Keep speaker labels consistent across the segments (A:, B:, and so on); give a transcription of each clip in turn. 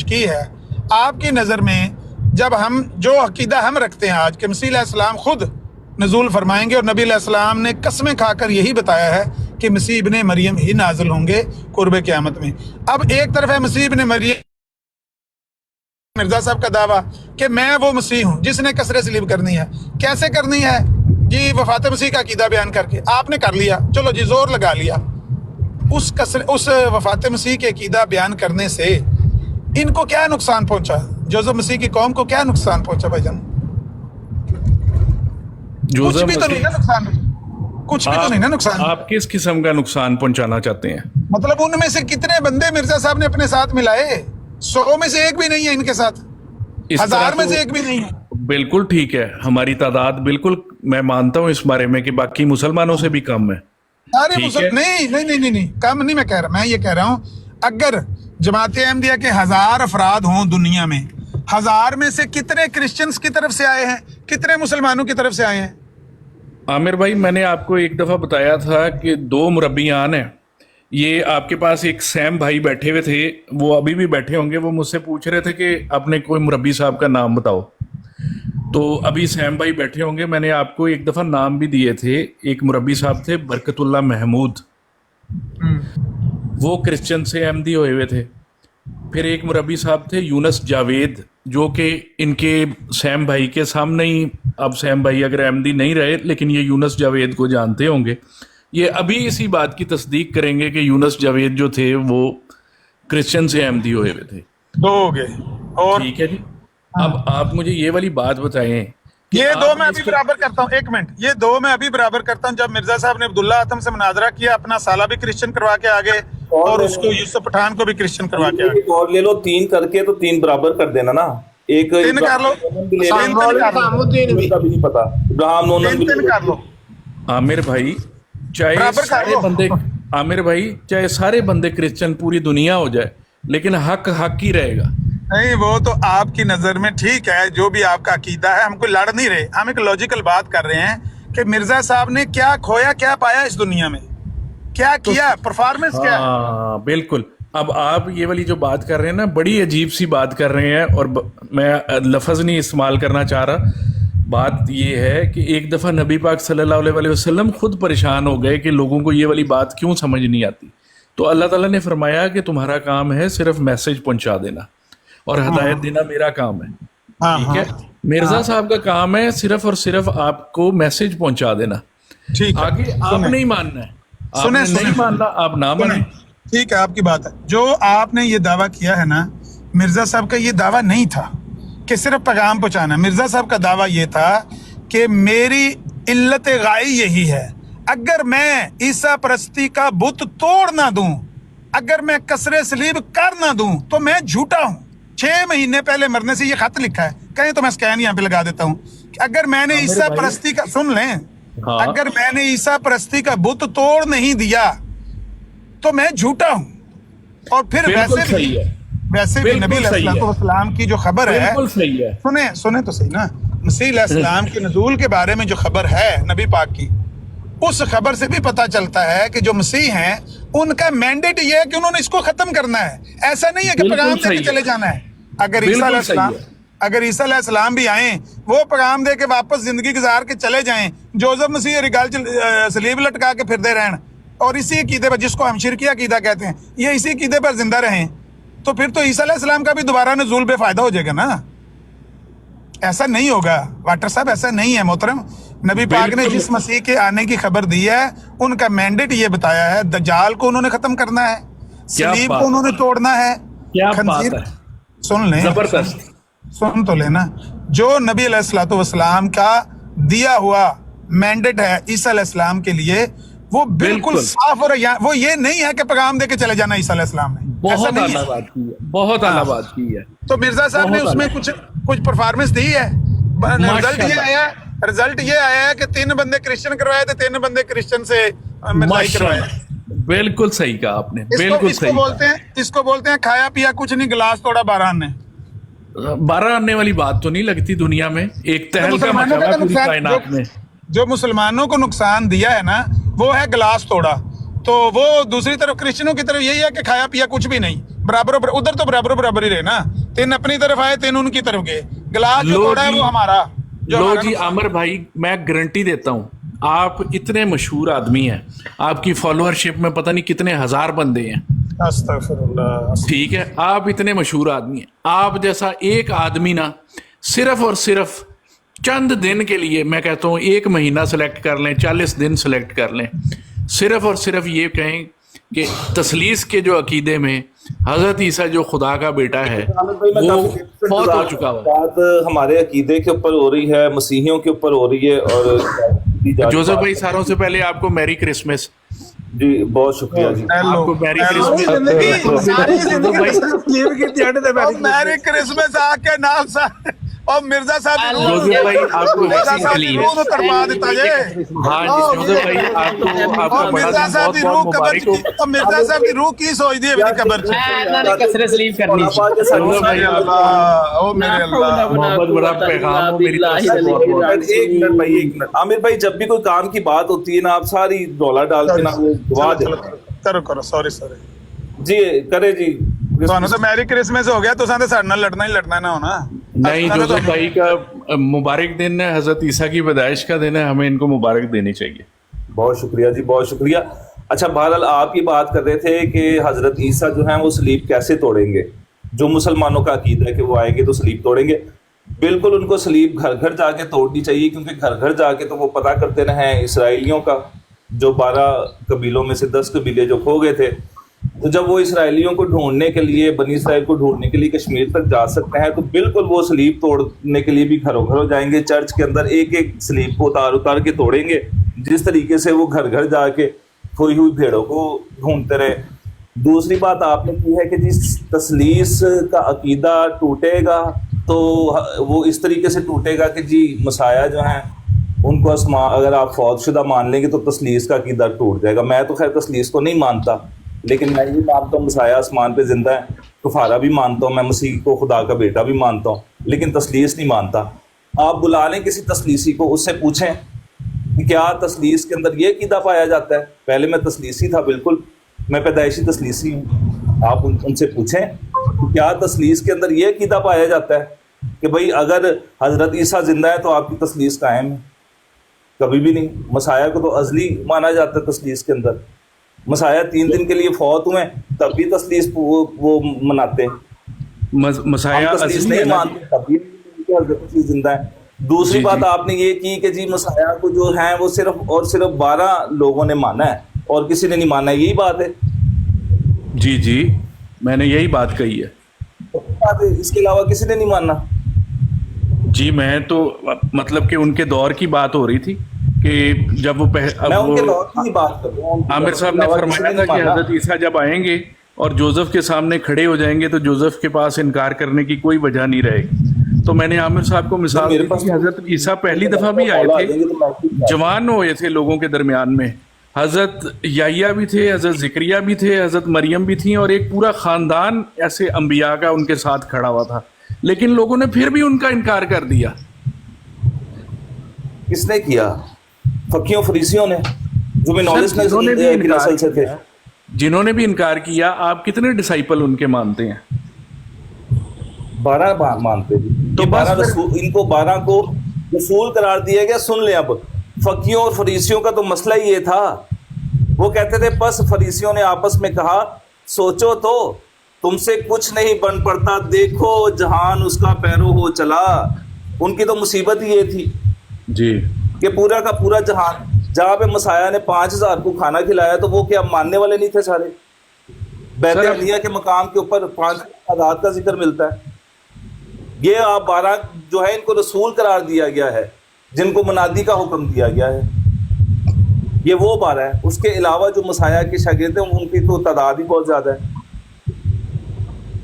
A: کی ہے. آپ کی نظر میں جب ہم جو عقیدہ ہم رکھتے ہیں آج کہ مسیح علیہ السلام خود نزول فرمائیں گے، اور نبی علیہ السلام نے قسمیں کھا کر یہی بتایا ہے کہ مسیح ابن مریم ہی نازل ہوں گے قرب قیامت میں. اب ایک طرف ہے مسیح ابن مریم مرزا صاحب کا دعویٰ کہ میں وہ مسیح ہوں جس نے کسر صلیب کرنی ہے. کیسے کرنی ہے جی؟ وفات مسیح کا عقیدہ بیان کر کے آپ نے کر لیا، چلو جی زور لگا لیا. اس وفات مسیح کے عقیدہ بیان کرنے سے ان کو کیا نقصان پہنچا؟ جوزف مسیح کی قوم کو کیا نقصان پہنچا بھائی جان؟ کچھ بھی تو نہیں نا نقصان، کچھ بھی تو نہیں نا نقصان.
B: آپ کس قسم کا نقصان پہنچانا چاہتے ہیں؟
A: مطلب ان میں سے کتنے بندے مرزا صاحب نے اپنے ساتھ ملائے؟ 100 میں سے ایک بھی نہیں ہے ان کے ساتھ، 1000 میں سے ایک بھی نہیں ہے.
B: بالکل ٹھیک ہے، ہماری تعداد بالکل میں مانتا ہوں اس بارے میں کہ باقی مسلمانوں سے بھی کم ہے. نہیں کم نہیں میں کہہ رہا، میں یہ کہہ رہا ہوں اگر جماعت احمدیہ کے 1000 افراد ہوں دنیا میں، 1000 میں سے کتنے کرسچنز کی طرف سے آئے ہیں، کتنے مسلمانوں کی طرف سے آئے ہیں؟ عامر بھائی میں نے آپ کو ایک دفعہ بتایا تھا کہ 2 مربیان ہیں. یہ آپ کے پاس ایک سیم بھائی بیٹھے ہوئے تھے، وہ ابھی بھی بیٹھے ہوں گے، وہ مجھ سے پوچھ رہے تھے کہ اپنے کوئی مربی صاحب کا نام بتاؤ. تو ابھی سیم بھائی بیٹھے ہوں گے، میں نے آپ کو ایک دفعہ نام بھی دیے تھے. ایک مربی صاحب تھے برکت اللہ محمود، وہ کرسچن سے احمدی ہوئے ہوئے تھے. پھر ایک مربی صاحب تھے یونس جاوید، جو کہ ان کے سیم بھائی کے سامنے ہی، اب سیم بھائی اگر احمدی نہیں رہے لیکن یہ یونس جاوید کو جانتے ہوں گے، یہ ابھی اسی بات کی تصدیق کریں گے کہ یونس جاوید جو تھے وہ کرسچن سے احمدی ہوئے ہوئے تھے.
A: 2 ہو گئے. اور
B: ٹھیک ہے جی، اب آپ مجھے یہ والی بات بتائیں.
A: یہ 2 میں ابھی برابر کرتا ہوں، 1 منٹ، یہ 2 میں ابھی برابر کرتا ہوں. جب مرزا صاحب نے عبداللہ آتم سے مناظرہ کیا، اپنا سالہ بھی کرسچن کروا کے آگے، اور اس کو یوسف پٹھان کو بھی کرسچن کروا کے آگے.
C: اور لے لو 3 کر کے تو 3 برابر کر دینا نا. ایک
A: 3 کر لو، 3
C: پتا ابراہم
A: 3 کر لو.
B: عامر بھائی چاہے سارے بندے کرسچن پوری دنیا ہو جائے لیکن حق ہی رہے گا.
A: نہیں وہ تو آپ کی نظر میں ٹھیک ہے، جو بھی آپ کا عقیدہ ہے، ہم کوئی لڑ نہیں رہے، ہم ایک لاجیکل بات کر رہے ہیں کہ مرزا صاحب نے کیا کھویا، کیا پایا اس دنیا میں، کیا کیا، پرفارمنس کیا.
B: ہاں بالکل. اب آپ یہ والی جو بات کر رہے ہیں نا، بڑی عجیب سی بات کر رہے ہیں، اور میں لفظ نہیں استعمال کرنا چاہ رہا. بات یہ ہے کہ ایک دفعہ نبی پاک صلی اللہ علیہ وسلم خود پریشان ہو گئے کہ لوگوں کو یہ والی بات کیوں سمجھ نہیں آتی. تو اللہ تعالیٰ نے فرمایا کہ تمہارا کام ہے صرف میسج پہنچا دینا اور ہدایت دینا میرا کام ہے. ٹھیک ہے، مرزا صاحب کا کام ہے صرف اور صرف آپ کو میسج پہنچا دینا. آگے آپ نہیں ماننا ہے، آپ نے نہیں ماننا، آپ نہ مانیں.
A: ٹھیک ہے، آپ کی بات ہے. جو آپ نے یہ دعویٰ کیا ہے نا، مرزا صاحب کا یہ دعویٰ نہیں تھا کہ صرف پیغام پہنچانا. مرزا صاحب کا دعویٰ یہ تھا کہ میری علت غائی یہی ہے، اگر میں عیسیٰ پرستی کا بت توڑ نہ دوں، اگر میں کسر صلیب کر نہ دوں تو میں جھوٹا ہوں. 6 مہینے پہلے مرنے سے یہ خط لکھا ہے، کہیں تو میں اسکین یہاں پہ لگا دیتا ہوں کہ اگر میں نے عیسیٰ پرستی کا، سن لیں، اگر میں نے عیسیٰ پرستی کا بت توڑ نہیں دیا تو میں جھوٹا ہوں. اور پھر ویسے بھی نبی علیہ السلام کی جو خبر ہے، سنیں تو صحیح نا، مسیح علیہ السلام کے نزول کے بارے میں جو خبر ہے نبی پاک کی، اس خبر سے بھی پتہ چلتا ہے کہ جو مسیح ہیں ان کا مینڈیٹ یہ ہے کہ انہوں نے اس کو ختم کرنا ہے. ایسا نہیں ہے کہ پیغام دے کے چلے جانا ہے. اگر عیسیٰ علیہ السلام بھی آئیں، وہ پیغام دے کے واپس زندگی گزار کے چلے جائیں، جوزف مسیح رگال صلیب لٹکا کے پھرتے رہن، اور اسی عقیدے پر، جس کو ہم شرکی عقیدہ کہتے ہیں، یہ اسی عقیدے پر زندہ رہیں، تو پھر تو عیسیٰ علیہ السلام کا بھی دوبارہ نزول بے فائدہ ہو جائے گا نا. ایسا نہیں ہوگا واٹر صاحب، ایسا نہیں ہے محترم. نبی پاک نے جس مسیح کے آنے کی خبر دی ہے، ان کا مینڈیٹ یہ بتایا ہے، دجال کو انہوں نے ختم کرنا ہے، صلیب کو انہوں نے توڑنا ہے. سن لیں، سن تو لینا، جو نبی علیہ الصلوۃ والسلام کا دیا ہوا مینڈیٹ ہے عیسیٰ علیہ السلام کے لیے، وہ بالکل صاف، اور وہ یہ نہیں ہے کہ پیغام دے کے چلے جانا. عیسیٰ علیہ السلام نے
B: بہت اعلیٰ بات کی ہے، بہت اعلیٰ بات کی ہے.
A: تو مرزا صاحب نے اس میں کچھ پرفارمنس دی ہے. رزلٹ یہ آیا ہے کہ 3 بندے کرسچن کروائے تھے، 3 بندے کرسچن سے مرزائی کروائے.
B: بالکل صحیح کہا آپ نے، بالکل صحیح.
A: اس کو بولتے ہیں کھایا پیا کچھ نہیں، گلاس توڑا 12 نے.
B: 12 آنے والی بات تو نہیں لگتی دنیا میں. ایک تہلکہ مچا ہوا پوری کائنات میں.
A: جو مسلمانوں کو نقصان دیا ہے نا، وہ ہے گلاس توڑا. تو وہ دوسری طرف کرسچنوں کی طرف یہی ہے کہ کھایا پیا کچھ بھی نہیں، बराबर उधर तो बराबर ही रहे ना, 3 अपनी तरफ आए 3 उनकी तरफ गए, गिलास जो
B: लो
A: तोड़ा है
B: जी,
A: वो हमारा। जो
B: लो
A: हमारा
B: जी आमिर भाई, मैं गारंटी देता हूँ, आप इतने मशहूर आदमी हैं, आपकी फॉलोअरशिप में पता नहीं कितने हजार बंदे हैं,
A: अस्तगफिरुल्लाह।
B: ठीक है, आप इतने मशहूर आदमी हैं, आप जैसा एक आदमी ना सिर्फ और सिर्फ चंद दिन के लिए, मैं कहता हूँ 1 महीना सेलेक्ट कर लें, 40 दिन सेलेक्ट कर लें, सिर्फ और सिर्फ ये कहें कि तसलीस के जो अकीदे में हजरत ईसा जो खुदा का बेटा है वो फौत हो चुका हुआ।
C: बात हमारे अकीदे के ऊपर हो रही है, मसीहियों के ऊपर हो रही है। और
B: जोसेफ भाई, सारों से पहले आपको मैरी क्रिसमस।
C: जी बहुत शुक्रिया जी।
B: आपको मैरी
A: मैरी क्रिसमस आके नाल सा और मिर्जा साहब
B: जोसेफ भाई आपको
A: मिर्जा साहब की रूह तो तड़पा देता जे।
B: हाँ जी जोसेफ भाई, आपको
A: और मिर्जा साहब की रूह कब्र च और मिर्जा साहब की रूह की सोचदी है अपनी कब्र च।
D: ਇਹਨਾਂ ਨੇ कसरत सलीब करनी
A: मेरे अल्लाह, ओ मेरे अल्लाह।
B: बहुत बड़ा पैगाम हो मेरी तरफ से, बहुत बहुत।
C: एक मिनट भाई, एक मिनट। आमिर भाई, जब भी कोई काम की बात होती है ना, आप सारी डोला डाल के ना गवा दे।
A: करो सॉरी
C: जी करे जी।
A: ਤੁਹਾਨੂੰ ਤਾਂ ਮੈਰੀ क्रिसमस हो गया, तुसां ते साडे नाल लड़ना ही लड़ना ना होना।
B: नहीं, जोसेफ भाई का मुबारक दिन है, हजरत ईसा की पैदाइश का दिन है, हमें इनको मुबारक देनी चाहिए।
C: बहुत शुक्रिया जी, बहुत शुक्रिया। अच्छा, बहरहाल आप ये बात कर रहे थे कि हजरत ईसा जो है वो सलीब कैसे तोड़ेंगे। जो मुसलमानों का अकीदा है कि वो आएंगे तो सलीब तोड़ेंगे, बिल्कुल उनको सलीब घर घर जाके तोड़नी चाहिए, क्योंकि घर घर जाके तो वो पता करते रहे इसराइलियों का, जो 12 कबीलों में से 10 कबीले जो खो गए थे, तो जब वो इसराइलियों को ढूंढने के लिए, बनी इसराइल को ढूंढने के लिए कश्मीर तक जा सकते हैं, तो बिल्कुल वो सलीब तोड़ने के लिए भी घरों घरों जाएंगे, चर्च के अंदर एक एक सलीब को उतार के तोड़ेंगे, जिस तरीके से वो घर घर जाके खोई हुई भेड़ों को ढूंढते रहे। दूसरी बात आपने की है कि जिस तसलीस का अकीदा टूटेगा तो वो इस तरीके से टूटेगा कि जी मसाया जो हैं उनको अगर आप फौतशुदा मान लेंगे तो तसलीस का अकीदा टूट जाएगा। मैं तो खैर तसलीस को नहीं मानता, लेकिन मैं ये मानता हूँ मसाया आसमान पे जिंदा है, कुफारा भी मानता हूँ, मैं मसीह को खुदा का बेटा भी मानता हूँ, लेकिन तसलीस नहीं मानता। आप बुला लें किसी तसलीसी को, उससे पूछें कि क्या तसलीस के अंदर ये अकीदा पाया जाता है। पहले मैं तसलीसी था, बिल्कुल मैं पैदाइशी तसलीसी हूँ। आप उनसे पूछें कि क्या तसलीस के अंदर ये अकीदा पाया जाता है कि भाई अगर हजरत ईसा जिंदा है तो आपकी तसलीस कायम है। कभी भी नहीं। मसाया को तो अजली माना जाता है तसलीस के अंदर। मसाया 3 दिन के लिए फौत हुए तब भी तसलीस वो मनाते हैं।
B: मसाया
C: तसलीस नहीं मानते तब भी हजरत ईसा जिंदा है। दूसरी बात आपने ये की कि जी मसाया को जो है वो सिर्फ और सिर्फ 12 लोगों ने माना है और किसी ने नहीं माना है, यही बात है।
B: जी जी, मैंने यही बात कही है।
C: इसके अलावा किसी ने नहीं माना।
B: जी मैं तो मतलब कि उनके दौर की बात हो रही थी कि जब वो
C: मैं उनके दौर की बात कर रहा हूँ।
B: आमिर साहब ने फरमाया था कि हजरत ईसा जब आएंगे और जोसेफ के सामने खड़े हो जाएंगे तो जोसेफ के पास इनकार करने की कोई वजह नहीं रहेगी। तो मैंने आमिर साहब को मिसाल दी कि हजरत ईसा पहली दफा भी आए थे, जवान हुए थे लोगों के दरमियान में। हजरत याहिया भी थे, हजरत जिक्रिया भी थे, हजरत मरियम भी थी, और एक पूरा खानदान ऐसे अंबिया का उनके साथ खड़ा हुआ था, लेकिन लोगों ने फिर भी उनका इनकार कर दिया।
C: किसने किया? फकीयों फरीसियों ने, जो भी नॉलेज से थे,
B: जिन्होंने भी इनकार किया। आप कितने डिसाइपल उनके मानते हैं?
C: 12 मानते थे। तो 12 इनको 12 को रसूल करार दिया गया। सुन ले, अब फकीयों और फरीसियों का तो मसला ही ये था। वो कहते थे, बस फरीसियों ने आपस में कहा, सोचो तो तुमसे कुछ नहीं बन पड़ता, देखो जहान उसका पैरो हो चला। उनकी तो मुसीबत ही ये थी
B: जी
C: कि पूरा का पूरा जहान, जहाँ पे मसाया ने 5000 को खाना खिलाया, तो वो क्या मानने वाले नहीं थे सारे? बैतनिया के मकाम के ऊपर 5 आजाद का जिक्र मिलता है। ये आप 12 जो है इनको रसूल करार दिया गया है, जिनको मुनादी का हुक्म दिया गया है। ये वो 12 है। उसके अलावा जो मसाया के शागिर्द हैं उनकी तो तादाद ही बहुत ज्यादा है।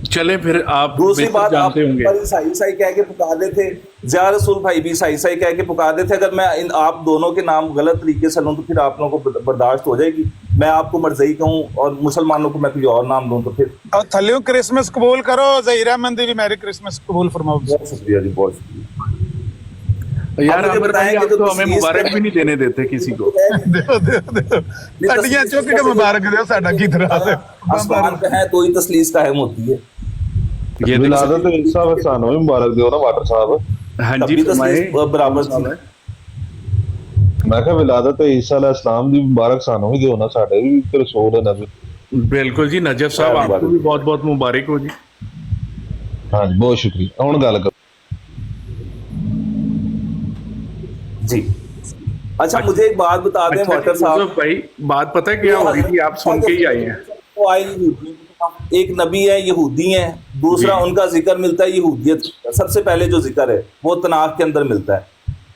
B: चले फिर आप
C: दूसरी बात, आप
B: जानते होंगे
C: ईसाई कह के पुकारते थे, ज़िया रसूल भाई भी ईसाई कह के पुकारते थे। अगर मैं आप दोनों के नाम गलत तरीके से लूँ तो फिर आप लोगों को बर्दाश्त हो जाएगी। मैं आपको मरज़ई कहूँ और मुसलमानों को मैं कोई और नाम दूँ तो फिर
A: थल्लियों क्रिसमस कबूल करो, ज़हीरा मंदी भी मैरी क्रिसमस कबूल फरमाओ।
C: बहुत शुक्रिया जी, बहुत शुक्रिया।
B: यार
C: मुझे
B: आमिर
C: बताएं
B: भाई
C: कि
B: आप
C: जो
B: तो हमें
C: तस्लीस
B: मुबारक
C: के-
B: भी नहीं देने देते किसी को।
A: देखो देखो देखो हड्डियां चुक के मुबारक दे साडा की तरह
C: आसमान पे है तो ही तस्लीस कायम होती है।
B: ये
D: विलादत ईसा वे सानू भी मुबारक दियो ना वाटर साहब।
B: हाँ
C: तब
B: जी
C: भी
B: फरमाए।
C: तस्लीस बराबर थी।
D: मैं कहा विलादत ईसा अलैहि सलाम दी मुबारक सानू भी दियो ना, साडे भी ते रसूल है नबी।
B: बिल्कुल जी नजफ साहब
C: क्या
B: आपको
C: मुबारक
B: भी
C: हो।
B: बहुत बहुत मुबारक हो जी।
D: हाँ जी बहुत शुक्रिया। हुण गल कर
C: जी अच्छा, मुझे एक बात बता दें
B: अच्छा
C: वाटर
B: जी,
C: साहब,
B: यूसुफ भाई बात पता है क्या हो रही थी, आप सुन के ही आए हैं।
C: वो आए यहूदी, एक नबी है यहूदी है, दूसरा
B: जी।
C: उनका जिक्र मिलता है यहूदियत का। सबसे पहले जो जिक्र है वो तनाक के अंदर मिलता है।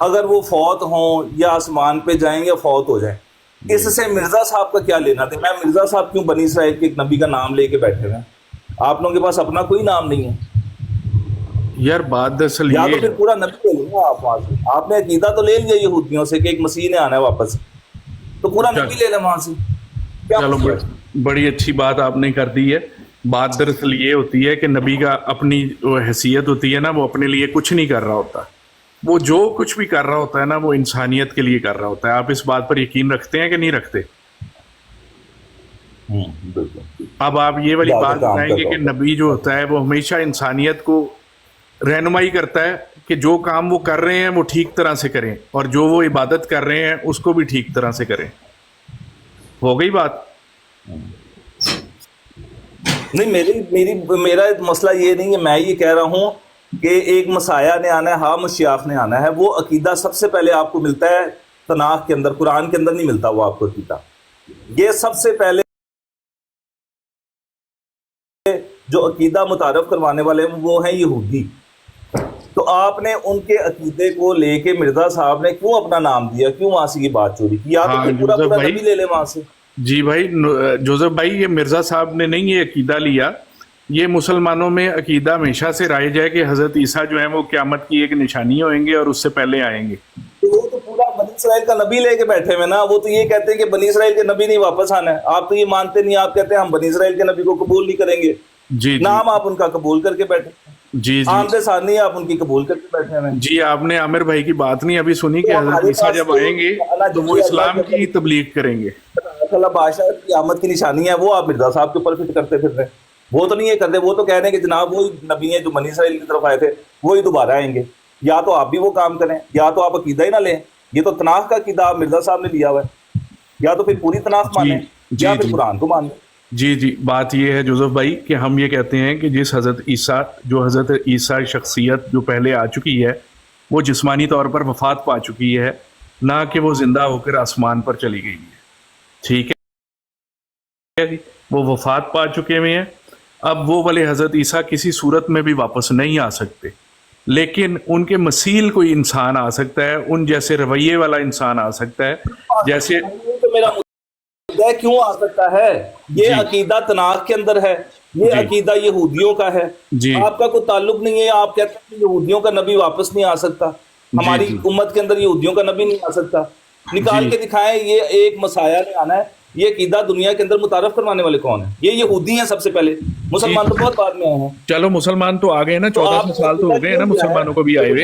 C: अगर वो फौत हों या आसमान पे जाएं या फौत हो जाएं, इससे मिर्जा साहब का क्या लेना था? मैं मिर्जा साहब क्यों बनी इसराइल के एक नबी का नाम लेके बैठे हुए हैं? आप लोगों के पास अपना कोई नाम नहीं है।
B: यार बात दरअसल
C: या
B: ये
C: तो फिर पूरा नबी ले लिया आप वहां से, आपने अकीदा तो ले लिया यहूदियों से कि एक मसीह ने आना है वापस, तो पूरा
B: चल-
C: नबी ले लें वहां से। क्या
B: चलो
C: मतलब?
B: बड़ी अच्छी बात आपने कर दी है। बात दरअसल ये होती है कि नबी का अपनी जो हैसियत होती है ना, वो अपने लिए कुछ नहीं कर रहा होता। वो जो कुछ भी कर रहा होता है ना, वो इंसानियत के लिए कर रहा होता है। आप इस बात पर यकीन रखते हैं कि नहीं रखते?
C: बिल्कुल।
B: अब आप ये वाली
C: ज़्यादा
B: बात
C: काम कर
B: बताएंगे
C: रहा
B: कि
C: हूं।
B: नबी जो होता है वो हमेशा इंसानियत को रहनुमाई करता है कि जो काम वो कर रहे हैं वो ठीक तरह से करें, और जो वो इबादत कर रहे हैं उसको भी ठीक तरह से करें। हो गई बात?
C: नहीं, मेरा मसला ये नहीं है। मैं ये कह रहा हूँ कि एक मसाया ने आना है, हाँ मशियाख ने आना है। वो अकीदा सबसे पहले आपको मिलता है तनाख के अंदर, कुरान के अंदर नहीं मिलता वो आपको अकीदा। ये सबसे पहले जो अकीदा मुतारफ करवाने वाले हैं वो हैं यहूदी। तो आपने उनके अकीदे को लेके मिर्जा साहब ने क्यों अपना नाम दिया, क्यों वहां से ये बात चोरी की? या तो
B: हाँ,
C: फिर पूरा
B: जोसेफ
C: पूरा
B: भाई।
C: नबी ले ले वहां से।
B: जी भाई जोसेफ भाई, ये मिर्ज़ा साहब ने नहीं ये अकीदा लिया। ये मुसलमानों में अकीदा हमेशा से राइज है कि हज़रत ईसा जो है वो क़यामत की एक निशानी होंगे और उससे पहले आएंगे।
C: तो वो तो पूरा बनी इसराइल का नबी लेके बैठे हुए ना। वो तो ये कहते हैं कि बनी इसराइल के नबी नहीं वापस आना है। आप तो ये मानते नहीं, आप कहते हैं हम बनी इसराइल के नबी को कबूल नहीं करेंगे।
B: जी जी
C: नाम आप उनका कबूल करके बैठे,
B: जी जी
C: आमदे सानी आप उनकी कबूल करके बैठे हुए हैं।
B: जी। आपने आमिर भाई की बात नहीं अभी सुनी कि
C: तो
B: हज़रत
C: हमारे
B: ईसा
C: पास
B: जब
C: तो
B: आएंगे
C: अल्लाह
B: तो वो
C: जिसकी
B: इस्लाम
C: अल्लाह
B: की तबलीग करेंगे।
C: अल्लाह बादशाह की आमद की निशानी है, वो आप मिर्जा साहब के ऊपर फिट करते फिर रहे हैं। वो तो नहीं ये करते, वो तो कह रहे हैं कि जनाब वही नबी हैं जो बनी इसराइल की तरफ आए थे, वही दोबारा आएंगे। या तो आप भी वो काम करें, या तो आप अकीदा ही ना लें। ये तो तनाख का अकीदा आप मिर्जा साहब ने लिया हुआ है। या तो फिर पूरी तनाख माने
B: जी,
C: या फिर
B: जी।
C: कुरान को माने।
B: जी जी। बात ये है जोसेफ भाई कि हम ये कहते हैं कि जिस हज़रत ईसा जो हज़रत ईसा शख्सियत जो पहले आ चुकी है, वो जिस्मानी तौर पर वफात पा चुकी है, ना कि वो ज़िंदा होकर आसमान पर चली गई है। ठीक है जी, वो वफात पा चुके हुए हैं। अब वो वाले हज़रत ईसा किसी सूरत में भी वापस नहीं आ सकते, लेकिन उनके मसील कोई इंसान आ सकता है, उन जैसे रवैये वाला इंसान आ सकता है। जैसे
C: ये तो मेरा मुद्दा है, क्यों आ सकता है? ये
B: जी।
C: अकीदा तनाख के अंदर है, ये
B: जी।
C: अकीदा यहूदियों का है।
B: जी।
C: आपका कोई ताल्लुक नहीं है। आप कहते हैं कि यहूदियों का नबी वापस नहीं आ सकता, हमारी
B: जी।
C: उम्मत के अंदर यहूदियों का नबी नहीं आ सकता। निकाल
B: जी।
C: के दिखाएं, ये एक मसाया ने आना है। ये अकीदा दुनिया के अंदर मुतारफ करवाने वाले कौन है? ये यहूदी हैं सबसे पहले, मुसलमान तो बहुत बाद में आए हैं।
B: चलो मुसलमान तो आ गए ना,
C: तो
B: 1400 साल तो हो गए ना मुसलमानों को भी आए हुए।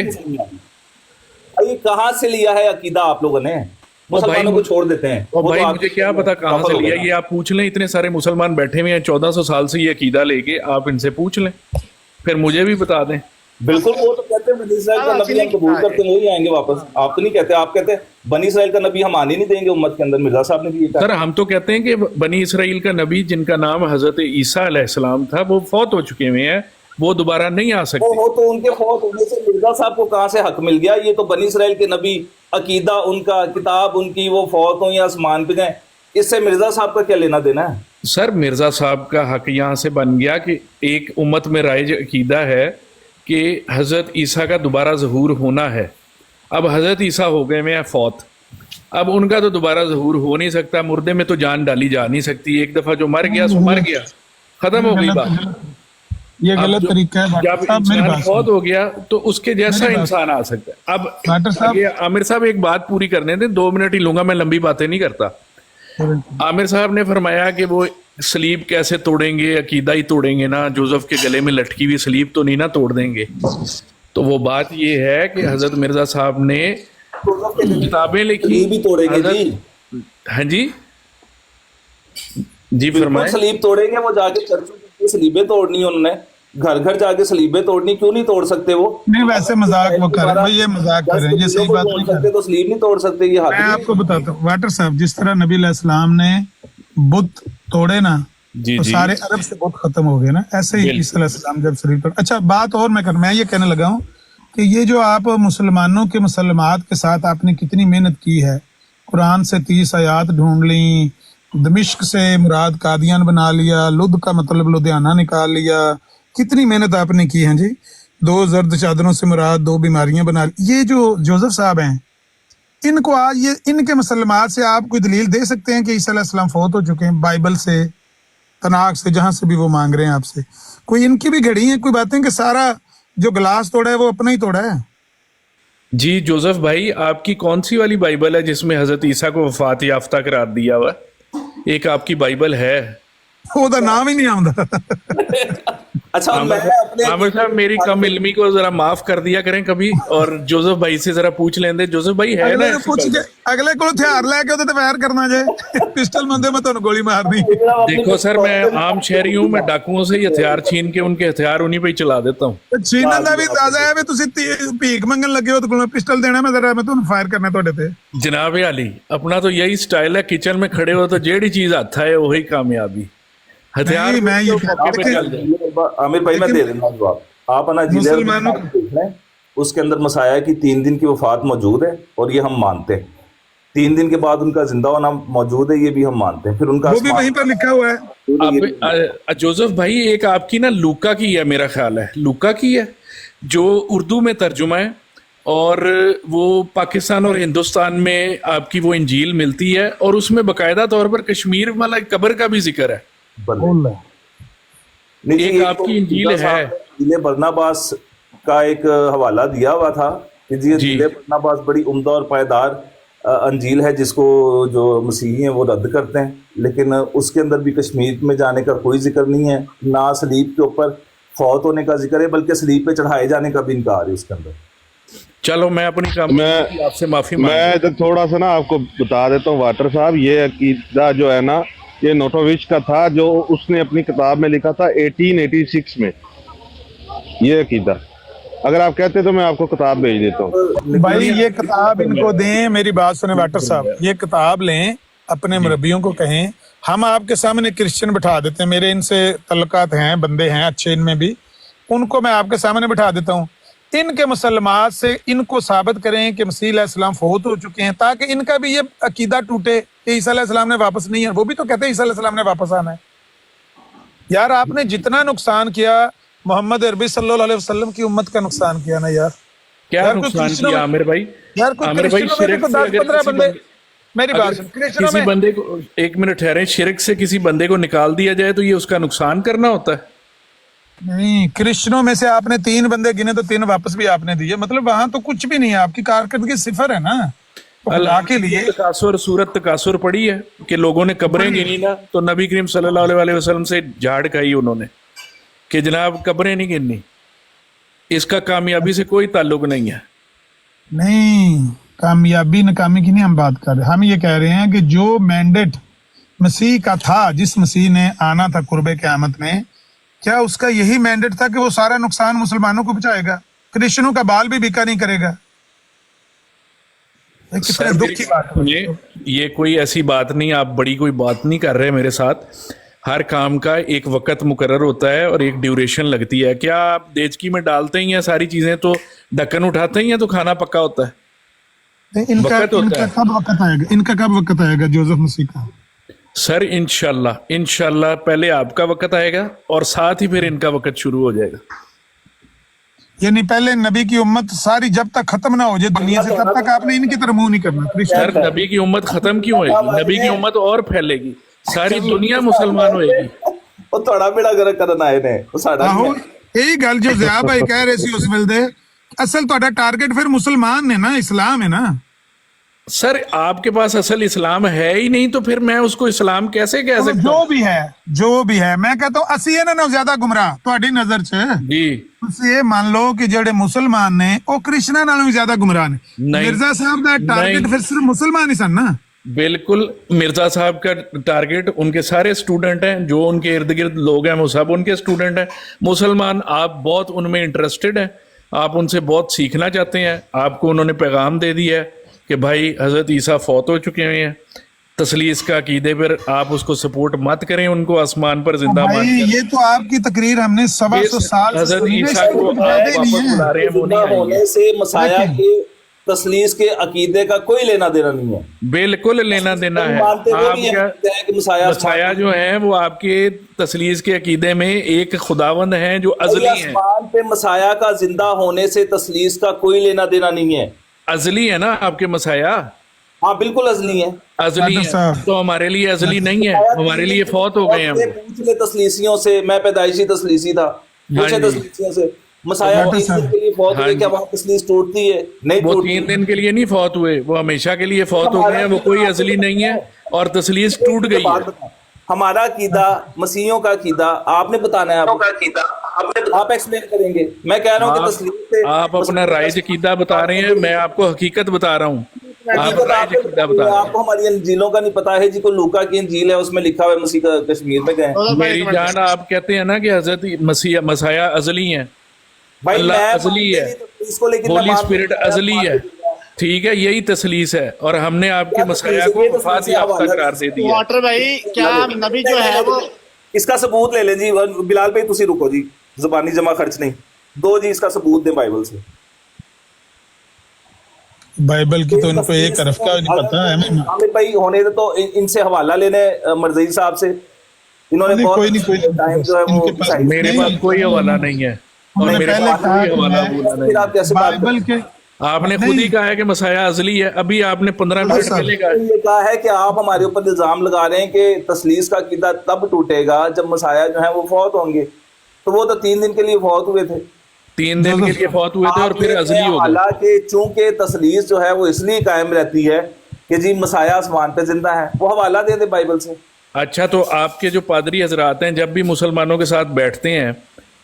C: ये कहाँ से लिया है अकीदा आप लोगों ने? मुसलमानों को छोड़ देते हैं।
B: और
C: वो तो
B: भाई
C: आप-
B: मुझे क्या पता कहाँ
C: सफल
B: से
C: हो गए
B: लिया,
C: ना।
B: ये आप पूछ लें। इतने सारे मुसलमान बैठे हुए हैं 1400 साल से ये अकीदा लेके, आप इनसे पूछ लें, फिर मुझे भी बता दें।
C: बिल्कुल, वो तो कहते हैं बनी इसराइल का नबी हम कबूल करते हैं, वही आएंगे वापस। आप तो नहीं कहते, आप कहते हैं बनी इसराइल का नबी हम आने नहीं देंगे उम्मत के अंदर। मिर्जा साहब ने भी ये कहा।
B: सर हम तो कहते हैं कि बनी इसराइल का नबी जिनका नाम हजरत ईसा अलैहिस्सलाम था, वो फौत हो चुके हुए हैं, वो दोबारा नहीं आ
C: वो
B: सकते।
C: हो तो उनके फौत होने से मिर्जा साहब को कहाँ से हक मिल गया? ये तो बनी इसराइल के नबी, अकीदा उनका, किताब उनकी, वो फौत हो या आसमान पे जाए, इससे मिर्जा साहब का क्या लेना देना है?
B: सर मिर्जा साहब का हक यहाँ से बन गया कि एक उम्मत में राइज अकीदा है कि हजरत ईसा का दोबारा ज़हूर होना है। अब हजरत ईसा हो गए में फौत, अब उनका तो दोबारा ज़हूर हो नहीं सकता। मुर्दे में तो जान डाली जा नहीं सकती। एक दफ़ा जो मर गया सो मर गया, ख़त्म हो गई बात।
A: ये
B: अब
A: गलत
B: जो-
A: तरीका है
B: जब
A: डॉक्टर साहब। मेरी
B: इंसान
A: बात
B: फौत
A: सुनो।
B: हो गया तो उसके जैसा
A: मेरी बात-
B: इंसान आ सकता है। अब
A: डॉक्टर साहब-
B: ये आमिर साहब एक बात पूरी करने दें, 2 मिनट ही लूंगा, मैं लंबी बातें नहीं करता। आमिर साहब ने फरमाया कि वो सलीब कैसे तोड़ेंगे, अकीदा ही तोड़ेंगे ना, जोसेफ के गले में लटकी हुई सलीब तो नहीं ना तोड़ देंगे। तो वो बात ये है कि हजरत मिर्जा साहब ने किताबें लिखी,
C: सलीब ही तोड़ेंगे जी,
B: हाँ जी जी
C: बिल्कुल
B: फरमाएं।
C: सलीब तोड़ेंगे वो, जाके चर्चों की सलीबें तोड़नी है उन्होंने, घर घर जाके सलीबें तोड़नी, क्यों नहीं तोड़ सकते वो?
A: नहीं वैसे मजाक वो कर रहे हैं, ये मजाक कर रहे हैं, ये सही बात नहीं कर रहे।
C: तो सलीब नहीं तोड़ सकते, ये
A: मैं
C: हाथ
A: आपको बताता हूँ वाटर साहब, जिस तरह नबी अलैहिस्सलाम ने बुत तोड़े ना
B: जी
A: तो
B: जी
A: सारे अरब से बुत खत्म हो गए ना, ऐसे ही ईसा अलैहिस्सलाम जब शरीर पर। अच्छा बात और मैं ये कहने लगा हूँ कि ये जो आप मुसलमानों के मुसलमात के साथ आपने कितनी मेहनत की है, कुरान से 30 आयात ढूंढ ली, दमिश्क से मुराद कादियान बना लिया, लुध का मतलब लुधियाना निकाल लिया, कितनी मेहनत आपने की है जी। 2 जर्द चादरों से मुराद 2 बीमारियां बना ली। ये जो जोसेफ साहब हैं, इनको आज ये इनके मुसलमान से आप कोई दलील दे सकते हैं कि ईसा अलैहिस्सलाम फौत हो चुके हैं? बाइबल से, तनाक से, जहां से भी वो मांग रहे हैं आपसे, कोई इनकी भी घड़ी है कोई बातें कि सारा जो गिलास तोड़ा है वो अपना ही तोड़ा है?
B: जी जोसेफ भाई, आपकी कौन सी वाली बाइबल है जिसमें हजरत ईसा को वफात याफ्ता करार दिया हुआ? एक आपकी बाइबल है,
A: ਉਹਦਾ ਨਾਮ ਹੀ ਨਹੀਂ ਆਉਂਦਾ।
C: अच्छा मैं अपने
B: आमिर साहब मेरी कम इल्मी को जरा माफ कर दिया करें कभी, और जोसेफ भाई से जरा पूछ लेंदे। जोसेफ भाई है ना
A: ਅਗਲੇ ਨੂੰ
B: ऐसी
A: ਪੁੱਛ
B: बाइबल?
A: ਕੇ ਅਗਲੇ ਕੋਲ ਹਥਿਆਰ ਲੈ ਕੇ ਉਹਦੇ ਤੇ ਫਾਇਰ ਕਰਨਾ ਜੇ, ਪਿਸਟਲ ਮੰਦੇ ਮੈਂ ਤੁਹਾਨੂੰ ਗੋਲੀ ਮਾਰਨੀ।
B: देखो सर, मैं आम शहरी हूँ, मैं डाकुओं से ही हथियार छीन के उनके हथियार उन्हीं पे ही चला देता हूँ।
A: ਤੇ ਛੀਨਣ ਦਾ ਵੀ ਅੰਦਾਜ਼ਾ ਹੈ ਵੀ ਤੁਸੀਂ ਭੀਖ ਮੰਗਣ ਲੱਗੇ ਹੋ, ਤੇ ਕੋਲ ਪਿਸਟਲ ਦੇਣਾ, ਮੈਂ ਜ਼ਰਾ ਮੈਂ ਤੁਹਾਨੂੰ ਫਾਇਰ ਕਰਨਾ ਤੁਹਾਡੇ ਤੇ।
B: जनाब अली, अपना तो यही स्टाइल है, किचन में खड़े हो तो जेड़ी चीज हाथ है वही कामयाबी। हथियार
A: नहीं, मैं ये
B: तो
A: कह रहा
B: मौके पे
A: हूं
B: चल जाए।
C: आमिर भाई मैं दे देता हूँ जवाब। आप ना जिले
A: मुसलमानों
C: देख लें, उसके अंदर मसाया की 3 दिन की वफात मौजूद है और ये हम मानते हैं। 3 दिन के बाद उनका जिंदा होना मौजूद है, ये भी हम मानते हैं। फिर उनका
A: वो भी वहीं पर लिखा हुआ है।
B: जोसेफ भाई एक आपकी ना लूका की है, मेरा ख्याल है लूका की है, जो उर्दू में तर्जुमा है, और वो पाकिस्तान और हिंदुस्तान में आपकी वो इंजील मिलती है, और उसमें बाकायदा तौर पर कश्मीर वाला कब्र का भी जिक्र है।
C: नहीं,
B: एक
C: ये
B: आपकी
C: तो
B: इंजील
C: मुर्तज़ा
B: है।
C: साहब ने इंजील बरनबास का एक हवाला दिया हुआ था कि जी
B: जी।
C: इंजील बरनबास बड़ी उम्दा और पायदार अंजील है, जिसको जो मसीही हैं वो रद्द करते हैं, लेकिन उसके अंदर भी कश्मीर में जाने का कोई जिक्र नहीं है, ना सलीब के ऊपर फौत होने का जिक्र है, बल्कि सलीब पे चढ़ाए जाने का भी इनकार है उसके अंदर।
B: चलो मैं अपनी काम आपसे माफी
D: मैं
B: मांग
D: इधर थोड़ा सा ना आपको बता देता हूँ वाटर साहब, ये अकीदा जो है ना ये नोटोविच का था, जो उसने अपनी किताब में लिखा था 1886 में, ये अकीदा। अगर आप कहते तो मैं आपको किताब भेज देता हूँ।
A: भाई ये किताब इनको दें, मेरी बात सुने वाटर साहब, ये किताब लें, अपने मुरब्बियों को कहें, हम आपके सामने क्रिश्चियन बिठा देते हैं, मेरे इनसे तल्लुकात हैं, बंदे हैं अच्छे इनमें भी, उनको मैं आपके सामने बिठा देता हूँ, इनके मुसलमान से इनको साबित करें कि मसीह अलैहिस्सलाम फौत हो चुके हैं, ताकि इनका भी ये अकीदा टूटे कि ईसा अलैहिस्सलाम ने वापस नहीं है। वो भी तो कहते हैं ईसा अलैहिस्सलाम ने वापस आना है। यार आपने जितना नुकसान किया मोहम्मद अरबी सल्लल्लाहु अलैहि वसल्लम की उम्मत का नुकसान किया ना यार।
B: क्या
A: यार कोई
B: नुकसान
A: क्रिश्चियनों
B: किया
A: में-
B: आमिर भाई?
A: यार कोई
B: आमिर भाई
A: क्रिश्चियनों में
B: शिरक
A: तो
B: से
A: 10-15
B: अगर
A: बंदे, मेरी बात
B: अगर
A: सुन, क्रिश्चियनों
B: किसी
A: में
B: बंदे को, एक मिनट ठहरे, शिरक से किसी बंदे को निकाल दिया जाए तो ये उसका नुकसान करना होता है?
A: नहीं, क्रिश्चियनों में से आपने 3 बंदे गिने तो 3 वापस भी आपने दिए, मतलब वहां तो कुछ भी नहीं है, आपकी कारकर्दगी सिफर है ना। तो खुदा के लिए
B: तकासुर, सूरत तकासुर पड़ी है कि लोगों ने कब्रें गिनी ना, तो नबी करीम सल्लल्लाहु अलैहि वसल्लम से झाड़ खाई उन्होंने कि जनाब कब्रें नहीं गिननी, इसका कामयाबी से कोई ताल्लुक नहीं है।
A: नहीं, कामयाबी नाकामी की नहीं हम बात कर रहे, हम ये कह रहे हैं कि जो मैंडेट मसीह का था, जिस मसीह ने आना था कुर्बे क़यामत में, क्या उसका यही मैंडेट था कि वो सारा नुकसान मुसलमानों को पहुंचाएगा, क्रिश्चियनों का बाल भी बिका नहीं करेगा? ये कितने दुख की बात है।
B: ये कोई ऐसी बात नहीं, आप बड़ी कोई बात नहीं कर रहे मेरे साथ। हर काम का एक वक्त मुकर्रर होता है और एक ड्यूरेशन लगती है। क्या आप देचकी में डालते ही हैं सारी चीजें तो ढक्कन उठाते ही हैं तो खाना पक्का होता है?
A: इनका
B: वक्त होता है।
A: कब वक्त आएगा, इनका कब वक्त आएगा जोसेफ मसीह का?
B: सर इंशाल्लाह पहले आपका वक्त आएगा और साथ ही फिर इनका वक्त शुरू हो जाएगा।
A: यानी पहले नबी की उम्मत सारी जब तक खत्म ना हो जाए दुनिया से, तब तक आपने इनकी तरफ मुंह नहीं करना। क्रिश्चियन
B: सर नबी की उम्मत खत्म क्यों होगी? नबी की उम्मत और फैलेगी, सारी दुनिया मुसलमान होएगी।
C: ਉਹ ਤੁਹਾਡਾ ਬੇੜਾ ਗਰਕ ਕਰਨ ਆਏ ਨੇ, ਉਹ ਸਾਡਾ
A: ਆਹੋ
C: ਨਹੀਂ ਹੈ।
A: ਇਹੀ ਗੱਲ ਜੋ ਜ਼ਿਆ ਭਾਈ ਕਹਿ ਰਹੇ ਸੀ ਉਸ ਵੇਲੇ ਦੇ, ਅਸਲ ਤੁਹਾਡਾ ਟਾਰਗੇਟ ਫਿਰ ਮੁਸਲਮਾਨ ਨੇ ਨਾ, ਇਸਲਾਮ ਹੈ ਨਾ।
B: सर आपके पास असल इस्लाम है ही नहीं तो फिर मैं उसको इस्लाम कैसे कह सकता
A: ਜੋ
B: हूँ?
A: ਵੀ ਹੈ ਮੈਂ ਕਹਤਾ ਹੂੰ ਅਸੀਂ ਇਹਨਾਂ ਨਾਲੋਂ ਜ਼ਿਆਦਾ ਗੁੰਮਰਾਹ ਤੁਹਾਡੀ ਨਜ਼ਰ 'ਚ
B: जी
A: ਤੁਸੀਂ ਇਹ ਮੰਨ ਲਓ ਕਿ ਜਿਹੜੇ ਮੁਸਲਮਾਨ ਨੇ ਉਹ ਕ੍ਰਿਸ਼ਨਾ ਨਾਲੋਂ ਵੀ ਜ਼ਿਆਦਾ ਗੁੰਮਰਾਹ ਨੇ
B: ਨਹੀਂ।
A: ਮਿਰਜ਼ਾ ਸਾਹਿਬ ਦਾ ਟਾਰਗੇਟ
B: ਨਹੀਂ।
A: ਫਿਰ ਸਿਰਫ ਮੁਸਲਮਾਨ ਹੀ ਸਨ ਨਾ
B: बिल्कुल मिर्जा साहब का टारगेट उनके सारे स्टूडेंट हैं, जो उनके इर्द गिर्द लोग हैं वो सब उनके स्टूडेंट हैं। मुसलमान आप बहुत उनमें इंटरेस्टेड हैं, आप उनसे बहुत सीखना चाहते हैं। आपको उन्होंने पैगाम दे दिया है कि भाई हज़रत ईसा फौत हो चुके हुए हैं, तसलीस का अकीदे पर आप उसको सपोर्ट मत करें, उनको आसमान पर जिंदा मान
A: भाई ये तो आपकी तकरीर हमने 125 साल से
B: हज़रत
A: सुनी है,
B: ईसा को
A: इसकी
B: आप
A: बुनियादें नहीं
B: वापस
A: हैं।
B: बुला रहे हैं, वो
C: जिंदा
B: नहीं
C: होने
B: आएंगे।
C: से मसाया के तसलीस के अकीदे का कोई लेना देना नहीं है।
B: बिल्कुल लेना देना है।
C: मानते वो भी
B: आपका
C: हैं कि मसाया
B: मसाया जो है वो आपके तसलीस के अकीदे में एक खुदावंद हैं जो अजली हैं।
C: आसमान पे मसाया का जिंदा होने से तसलीस का कोई लेना देना नहीं है।
B: अजली है ना आपके मसाया,
C: हाँ बिल्कुल अजली है।
B: अजली
A: डॉक्टर
B: है
A: साहब।
B: तो हमारे लिए अजली नहीं है, हमारे लिए फौत हो गए हैं वो।
C: पूछ ले तसलीसियों से, मैं पैदाइशी तसलीसी था, पूछे
B: हाँ जी।
C: तसलीसियों से मसाया
A: डॉक्टर
C: 3 दिन
A: साहब।
C: के लिए फौत
B: हाँ
C: हुए, क्या
B: जी।
C: वहाँ तसलीस टूटती है? नहीं
B: वो
C: टूटती।
B: 3 दिन के लिए नहीं फौत हुए, वो हमेशा के लिए फौत हो गए हैं। वो कोई अजली नहीं है और तसलीस टूट गई है।
C: हमारा अकीदा, मसीहियों का अकीदा आपने बताना है, आप एक्सप्लेन करेंगे। मैं कह रहा हूँ कि तसलीस से
B: आप अपना राइज अकीदा बता रहे हैं, मैं आपको हकीकत बता रहा हूँ। आप राइज अकीदा बता रहे
C: आपको हमारी अंजीलों का नहीं पता है जी। कोई लूका की अंजील है, उसमें लिखा हुआ है मसीह का कश्मीर में गए।
B: हैं। मेरी जान, आप कहते हैं ना कि हजरत मसीह मसाया अजली हैं,
C: भाई
B: अल्लाह
C: मैं
B: अजली है,
C: इसको लेकिन मैं
B: होली
C: मान-
B: स्पिरिट अजली है, ठीक है, यही तसलीस है। और हमने आपके
C: क्या
B: मसाया
C: तसलीस है?
B: को
C: ये
B: वफात
C: तसलीस
B: याफ्ता
C: है,
B: करार दे दिया।
E: वाटर भाई क्या नबी जो है वो
C: इसका सबूत ले लें जी। बिलाल भाई तुसी रुको जी, जुबानी जमा खर्च नहीं, दो जी इसका सबूत दें बाइबल से।
A: बाइबल की तो इनको एक हरफ का नहीं पता है हमें।
C: आमिर भाई होने दे तो इनसे हवाला लेने मर्जी साहब से। इन्होंने
A: नहीं,
C: बहुत
A: कोई नहीं,
C: टाइम जो है वो
A: इनके पास-
C: साइड-
B: मेरे
A: नहीं,
B: पास कोई हवाला नहीं है और
A: हमने
B: मेरे
A: पहले
B: पास
A: कहा
B: कोई
A: कि
B: हवाला
A: मैं-
B: बोला
C: फिर
B: नहीं।
C: आप कैसे बात
A: बाइबल के
B: आपने खुद
A: नहीं।
B: ही कहा है कि मसाया अजली है, अभी आपने 15
A: डॉक्टर
B: मिनट
A: साहब।
B: पहले कहा।
C: ये कहा है कि आप हमारे ऊपर इल्जाम लगा रहे हैं कि तसलीस का अकीदा तब टूटेगा जब मसाया जो है वो फौत होंगे। तो वो तो 3 दिन के लिए फौत हुए थे।
B: 3 दिन के लिए फौत हुए थे और फिर अजली हो गए।
C: हालांकि चूंकि तसलीस जो है वो इसलिए कायम रहती है कि जी मसाया आसमान पे जिंदा है। वो हवाला दे दे बाइबल से।
B: अच्छा, तो आपके जो पादरी हजरात हैं जब भी मुसलमानों के साथ बैठते हैं,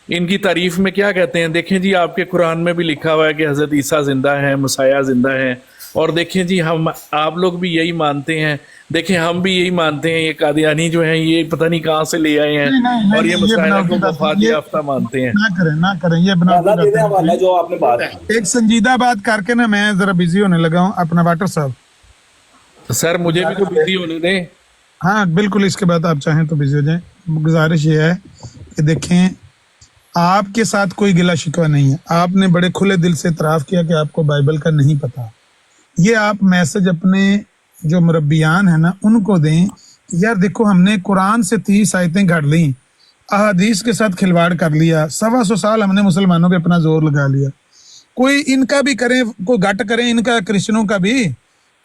B: इनकी तारीफ में क्या कहते हैं? देखें जी, आपके कुरान में भी लिखा हुआ है कि हजरत ईसा जिंदा है, मसाया जिंदा है। और देखें जी, हम आप लोग भी यही मानते हैं, देखें हम भी यही मानते हैं। ये कादियानी जो हैं ये पता नहीं कहाँ से ले आए
A: नहीं, नहीं,
B: हैं और ये
A: ये
B: मसाया
A: बनाओ
B: को
A: की बात
B: वफात
A: है। ये-
B: याफ्ता मानते हैं।
A: ना करें ये बना
C: हवाला दे दे, हवाला जो आपने बात
A: एक संजीदा बात करके ना मैं जरा बिजी होने लगा हूँ। अपना वाटर साहब,
B: सर मुझे भी तो बिजी होने दें।
A: हाँ बिल्कुल, इसके बाद आप चाहें तो बिजी हो जाएं। गुजारिश ये है कि देखें, आपके साथ कोई गिला शिकवा नहीं है। आपने बड़े खुले दिल से इतराफ़ किया कि आपको बाइबल का नहीं पता। ये आप मैसेज अपने जो मुरब्बियान है ना उनको दें कि यार देखो, हमने कुरान से 30 आयतें घड़ ली, अहादीस के साथ खिलवाड़ कर लिया, 125 साल हमने मुसलमानों पे अपना जोर लगा लिया। कोई इनका भी करें, कोई घट करें इनका, क्रिश्चियनों का भी,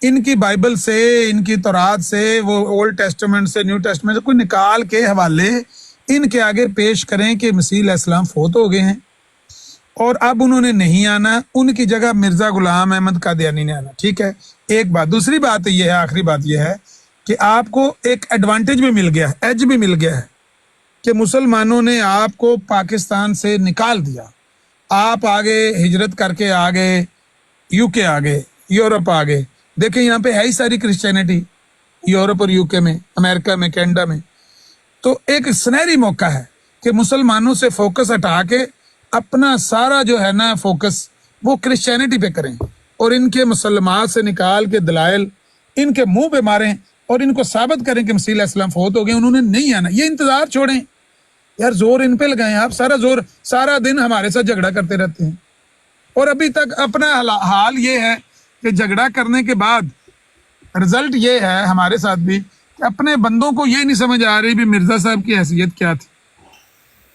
A: इनकी बाइबल से, इनकी तौरात से, वो ओल्ड टेस्टामेंट से, न्यू टेस्टामेंट से कोई निकाल के हवाले इनके आगे पेश करें कि मसीह अलैहिस्सलाम फौत हो गए हैं और अब उन्होंने नहीं आना, उनकी जगह मिर्जा गुलाम अहमद कादियानी ने आना। ठीक है, एक बात। दूसरी बात ये है, आखिरी बात ये है कि आपको एक एडवांटेज भी मिल गया, एज भी मिल गया है कि मुसलमानों ने आपको पाकिस्तान से निकाल दिया। आप आगे हिजरत करके आ गए, यूके आ गए, यूरोप आ गए। देखें यहाँ पे है ही सारी क्रिश्चियनिटी, यूरोप और यूके में, अमेरिका में, कनाडा में। तो एक सुनहरी मौका है कि मुसलमानों से फोकस हटा के अपना सारा जो है ना फोकस वो क्रिश्चियनिटी पे करें और इनके मुसलमान से निकाल के दलाइल इनके मुंह पे मारें और इनको साबित करें कि मसीह अलैहिस्सलाम फौत हो गए, उन्होंने नहीं आना। ये इंतजार छोड़ें यार, जोर इन पे लगाएं। आप सारा दिन हमारे साथ झगड़ा करते रहते हैं और अभी तक अपना हाल ये है कि झगड़ा करने के बाद रिजल्ट ये है हमारे साथ भी कि अपने बंदों को ये नहीं समझ आ रही भी मिर्जा साहब की हैसियत क्या थी।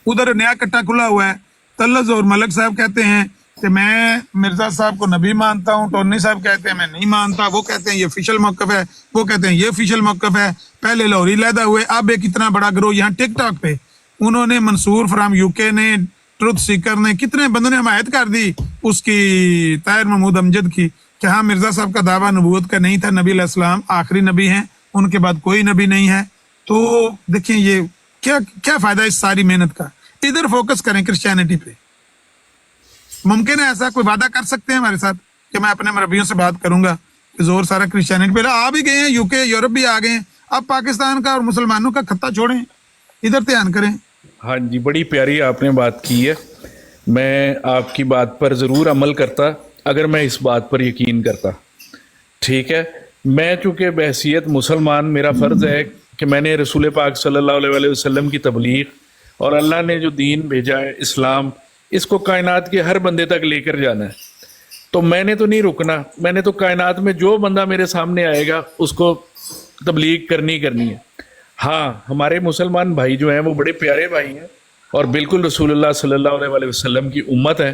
A: उधर नया कट्टा खुला हुआ है, तल्लज और मलक साहब कहते हैं कि मैं मिर्जा साहब को नबी मानता हूँ, टोनी साहब कहते हैं मैं नहीं मानता, वो कहते हैं ये ऑफिशियल मौकफ है, वो कहते हैं ये ऑफिशियल मौकफ है। पहले लाहौरी लैदा हुए, अब एक इतना बड़ा ग्रोह यहाँ टिकटॉक पे उन्होंने मंसूर फ्राम यूके ने, ट्रुथ सीकर ने, कितने बंदों ने हमायत कर दी उसकी, ताहिर महमूद अमजद की, کہ हाँ मिर्जा साहब का दावा नबूवत का नहीं था, नबी अलैहिस्सलाम आखिरी नबी हैं, उनके बाद कोई नबी नहीं है। तो देखिए ये क्या क्या फायदा इस सारी मेहनत का। इधर फोकस करें क्रिश्चियनिटी पे। मुमकिन है ऐसा कोई वादा कर सकते हैं हमारे साथ कि मैं अपने मरबियों से बात करूंगा कि जोर सारा क्रिश्चियनिटी पे। आ भी गए हैं, यूके यूरोप भी आ गए हैं, अब पाकिस्तान का और मुसलमानों का खत्ता छोड़ें, इधर ध्यान करें।
B: हाँ जी, बड़ी प्यारी आपने बात की है। मैं आपकी बात पर ज़रूर अमल करता अगर मैं इस बात पर यकीन करता। ठीक है, मैं चूँकि बहसीयत मुसलमान मेरा फ़र्ज़ है कि मैंने रसूल पाक सल्लल्लाहु अलैहि वसल्लम की तबलीग और अल्लाह ने जो दीन भेजा है इस्लाम, इसको कायनात के हर बंदे तक लेकर जाना है। तो मैंने तो नहीं रुकना, मैंने तो कायनात में जो बंदा मेरे सामने आएगा उसको तबलीग करनी है। हाँ, हमारे मुसलमान भाई जो हैं वो बड़े प्यारे भाई हैं और बिल्कुल रसूलुल्लाह सल्लल्लाहु अलैहि वसल्लम की उम्मत है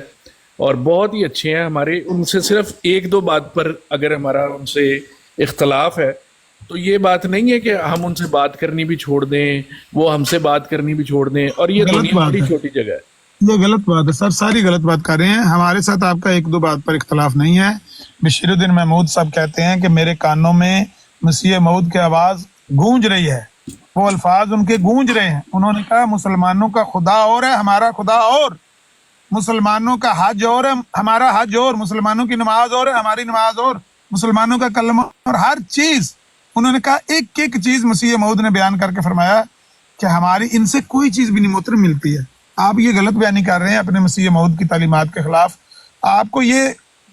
B: और बहुत ही अच्छे हैं हमारे। उनसे सिर्फ एक दो बात पर अगर हमारा उनसे इख्तलाफ है तो ये बात नहीं है कि हम उनसे बात करनी भी छोड़ दें, वो हमसे बात करनी भी छोड़ दें, और ये दुनिया बड़ी छोटी जगह है।
A: ये गलत बात है सर, सारी गलत बात कर रहे हैं। हमारे साथ आपका एक दो बात पर इख्तलाफ नहीं है। बशीरुद्दीन महमूद साहब कहते हैं कि मेरे कानों में मसीह मऊद की आवाज़ गूंज रही है, वो अल्फाज उनके गूंज रहे हैं। उन्होंने कहा मुसलमानों का खुदा और है, हमारा खुदा और, मुसलमानों का हज और है, हमारा हज और, मुसलमानों की नमाज और है, हमारी नमाज और, मुसलमानों का कलमा और, हर चीज़ उन्होंने कहा एक एक चीज़ मसीह मऊद ने बयान करके फरमाया कि हमारी इनसे कोई चीज़ भी नहीं मोहतरम मिलती है। आप ये गलत बयानी कर रहे हैं अपने मसीह मऊद की तालीमात के खिलाफ। आपको ये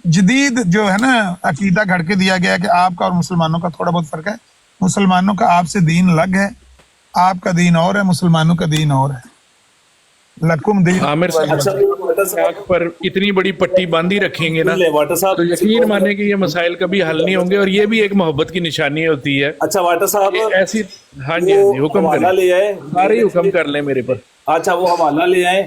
A: जदीद जो है ना अकीदा घड़ के दिया गया है कि आपका और मुसलमानों का थोड़ा बहुत फ़र्क है। मुसलमानों का आपसे दीन अलग है, आपका दीन और है, मुसलमानों का दीन और है। लकुम दीन।
B: आमिर साहब पर इतनी बड़ी पट्टी बांधी रखेंगे ना तो यकीन माने कि ये मसाइल कभी हल नहीं होंगे, और ये भी एक मोहब्बत की निशानी होती है।
C: अच्छा वाटर साहब
B: ऐसी, हाँ जी हुक्म करें,
C: ले आए,
B: सारे हुक्म कर ले मेरे पर।
C: अच्छा वो हवाला ले आए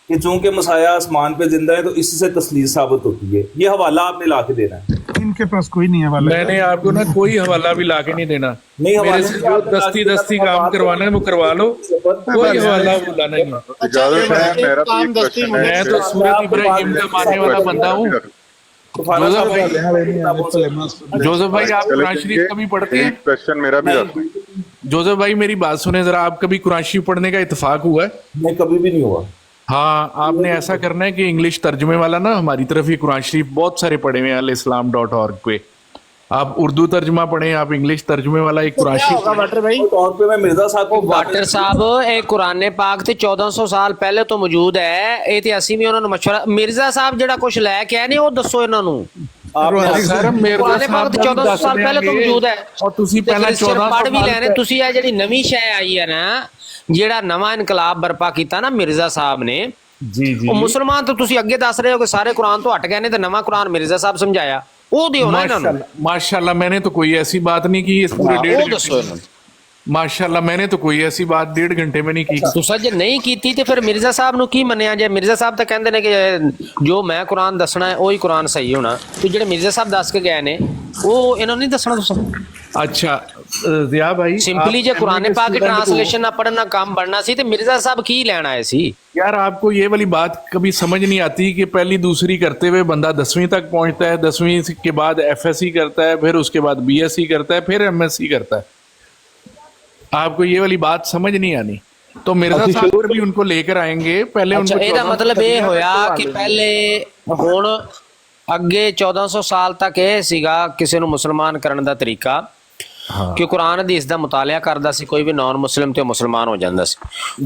C: कि चूंकि मसाया आसमान पे जिंदा है तो इससे तस्लील साबित होती है। ये हवाला आपने ला के देना है।
A: इनके पास कोई नहीं है हवाला।
B: मैंने आपको ना कोई हवाला भी ला के नहीं देना।
C: नहीं,
B: मेरे से जो दस्ती काम करवाना है वो करवा लो, कोई हवाला बुलाना नहीं। मैं तो सूरत इब्राहिम का मानने वाला बंदा हूँ। जोसेफ भाई आप कुरान शरीफ कभी पढ़ते हैं?
D: क्वेश्चन मेरा भी रख।
B: जोसेफ भाई मेरी बात सुने जरा, आप कभी कुरान शरीफ पढ़ने का इत्तेफाक हुआ है?
C: नहीं, कभी भी नहीं हुआ।
B: हाँ, आपने ऐसा करना है कि इंग्लिश तर्जुमे वाला ना हमारी तरफ ही कुरान शरीफ बहुत सारे पढ़े हुए हैं alislam.org पे। आप उर्दू तर्जुमा पढ़ें, आप इंग्लिश तर्जुमे वाला एक कुरान शरीफ
C: तौर पे मैं मिर्जा साहब को
F: वाटर साहब एक कुरान पाक ते 1400 साल पहले तो मौजूद है। ਇਹ ਤੇ ਅਸੀਂ ਵੀ ਉਹਨਾਂ ਨੂੰ ਮਸ਼ਵਰਾ ਮਿਰਜ਼ਾ ਸਾਹਿਬ ਜਿਹੜਾ ਕੁਝ ਲੈ ਕੇ ਆਏ ਨੇ ਉਹ ਦੱਸੋ ਇਹਨਾਂ ਨੂੰ।
B: ਸਰ ਮਿਰਜ਼ਾ ਸਾਹਿਬ
F: 1400 ਸਾਲ ਪਹਿਲੇ ਤੋਂ ਮੌਜੂਦ ਹੈ
B: ਔਰ ਤੁਸੀਂ ਪਹਿਲਾਂ 1400
F: ਪੜ੍ਹ ਵੀ ਲੈਣੇ। ਤੁਸੀਂ ਇਹ ਜਿਹੜੀ ਨਵੀਂ ਸ਼ੈ ਆਈ ਹੈ ਨਾ, ਜਿਹੜਾ ਨਵਾਂ ਇਨਕਲਾਬ ਬਰਪਾ ਕੀਤਾ ਨਾ ਮਿਰਜ਼ਾ ਸਾਹਿਬ ਨੇ,
B: ਜੀ
F: ਉਹ ਮੁਸਲਮਾਨ ਤਾਂ ਤੁਸੀਂ ਅੱਗੇ ਦੱਸ ਰਹੇ ਹੋ ਕਿ ਸਾਰੇ ਕੁਰਾਨ ਤੋਂ ਹਟ ਗਏ ਨੇ ਤੇ ਨਵਾਂ ਕੁਰਾਨ ਮਿਰਜ਼ਾ ਸਾਹਿਬ ਸਮਝਾਇਆ, ਉਹ ਦਿਓ ਨਾ ਇਹਨਾਂ ਨੂੰ।
B: माशाल्लाह मैंने तो कोई ऐसी बात नहीं की इस पूरे 1.5 घंटे। माशाल्लाह मैंने तो कोई ऐसी बात 1.5 घंटे में नहीं की।
F: ਤੁਸੀਂ ਜੇ ਨਹੀਂ ਕੀਤੀ ਤੇ ਫਿਰ ਮਿਰਜ਼ਾ ਸਾਹਿਬ ਨੂੰ ਕੀ ਮੰਨਿਆ ਜੇ? ਮਿਰਜ਼ਾ ਸਾਹਿਬ ਤਾਂ ਕਹਿੰਦੇ ਨੇ ਕਿ ਜੋ ਮੈਂ ਕੁਰਾਨ ਦੱਸਣਾ ਹੈ ਉਹੀ ਕੁਰਾਨ ਸਹੀ ਹੋਣਾ, ਤੇ ਜਿਹੜੇ ਮਿਰਜ਼ਾ ਸਾਹਿਬ ਦੱਸ ਕੇ ਗਏ ਨੇ ਉਹ ਇਹਨਾਂ ਨੂੰ ਨਹੀਂ ਦੱਸਣਾ ਤੁਸੀਂ।
B: अच्छा जिया भाई
F: ਸਿੰਪਲੀ ਜੇ ਕੁਰਾਨ ਪਾਕ ਦੀ ट्रांसलेशन ना पढ़ना काम बढ़ना सी ਤੇ ਮਿਰਜ਼ਾ ਸਾਹਿਬ ਕੀ ਲੈਣ ਆਏ ਸੀ?
B: यार आपको ये वाली बात कभी समझ नहीं आती कि पहली दूसरी करते हुए बंदा 10वीं तक पहुंचता है, 10वीं के बाद FSC करता है, फिर उसके बाद BSc करता है, फिर MSc करता है। आपको ये वाली बात समझ नहीं आनी तो मिर्जा साहब पर भी उनको लेकर आएंगे। पहले उनको
F: ਇਹਦਾ ਮਤਲਬ ਇਹ ਹੋਇਆ ਕਿ ਪਹਿਲੇ ਹੁਣ ਅੱਗੇ 1400 ਸਾਲ ਤੱਕ ਇਹ ਸੀਗਾ ਕਿਸੇ ਨੂੰ ਮੁਸਲਮਾਨ ਕਰਨ ਦਾ ਤਰੀਕਾ ਕਿ ਕੁਰਾਨ ਹਦੀਸ ਦਾ ਮੁਤਾਲਿਆ ਕਰਦਾ ਸੀ ਕੋਈ ਵੀ ਨਾਨ ਮੁਸਲਿਮ ਤੇ ਮੁਸਲਮਾਨ ਹੋ ਜਾਂਦਾ ਸੀ।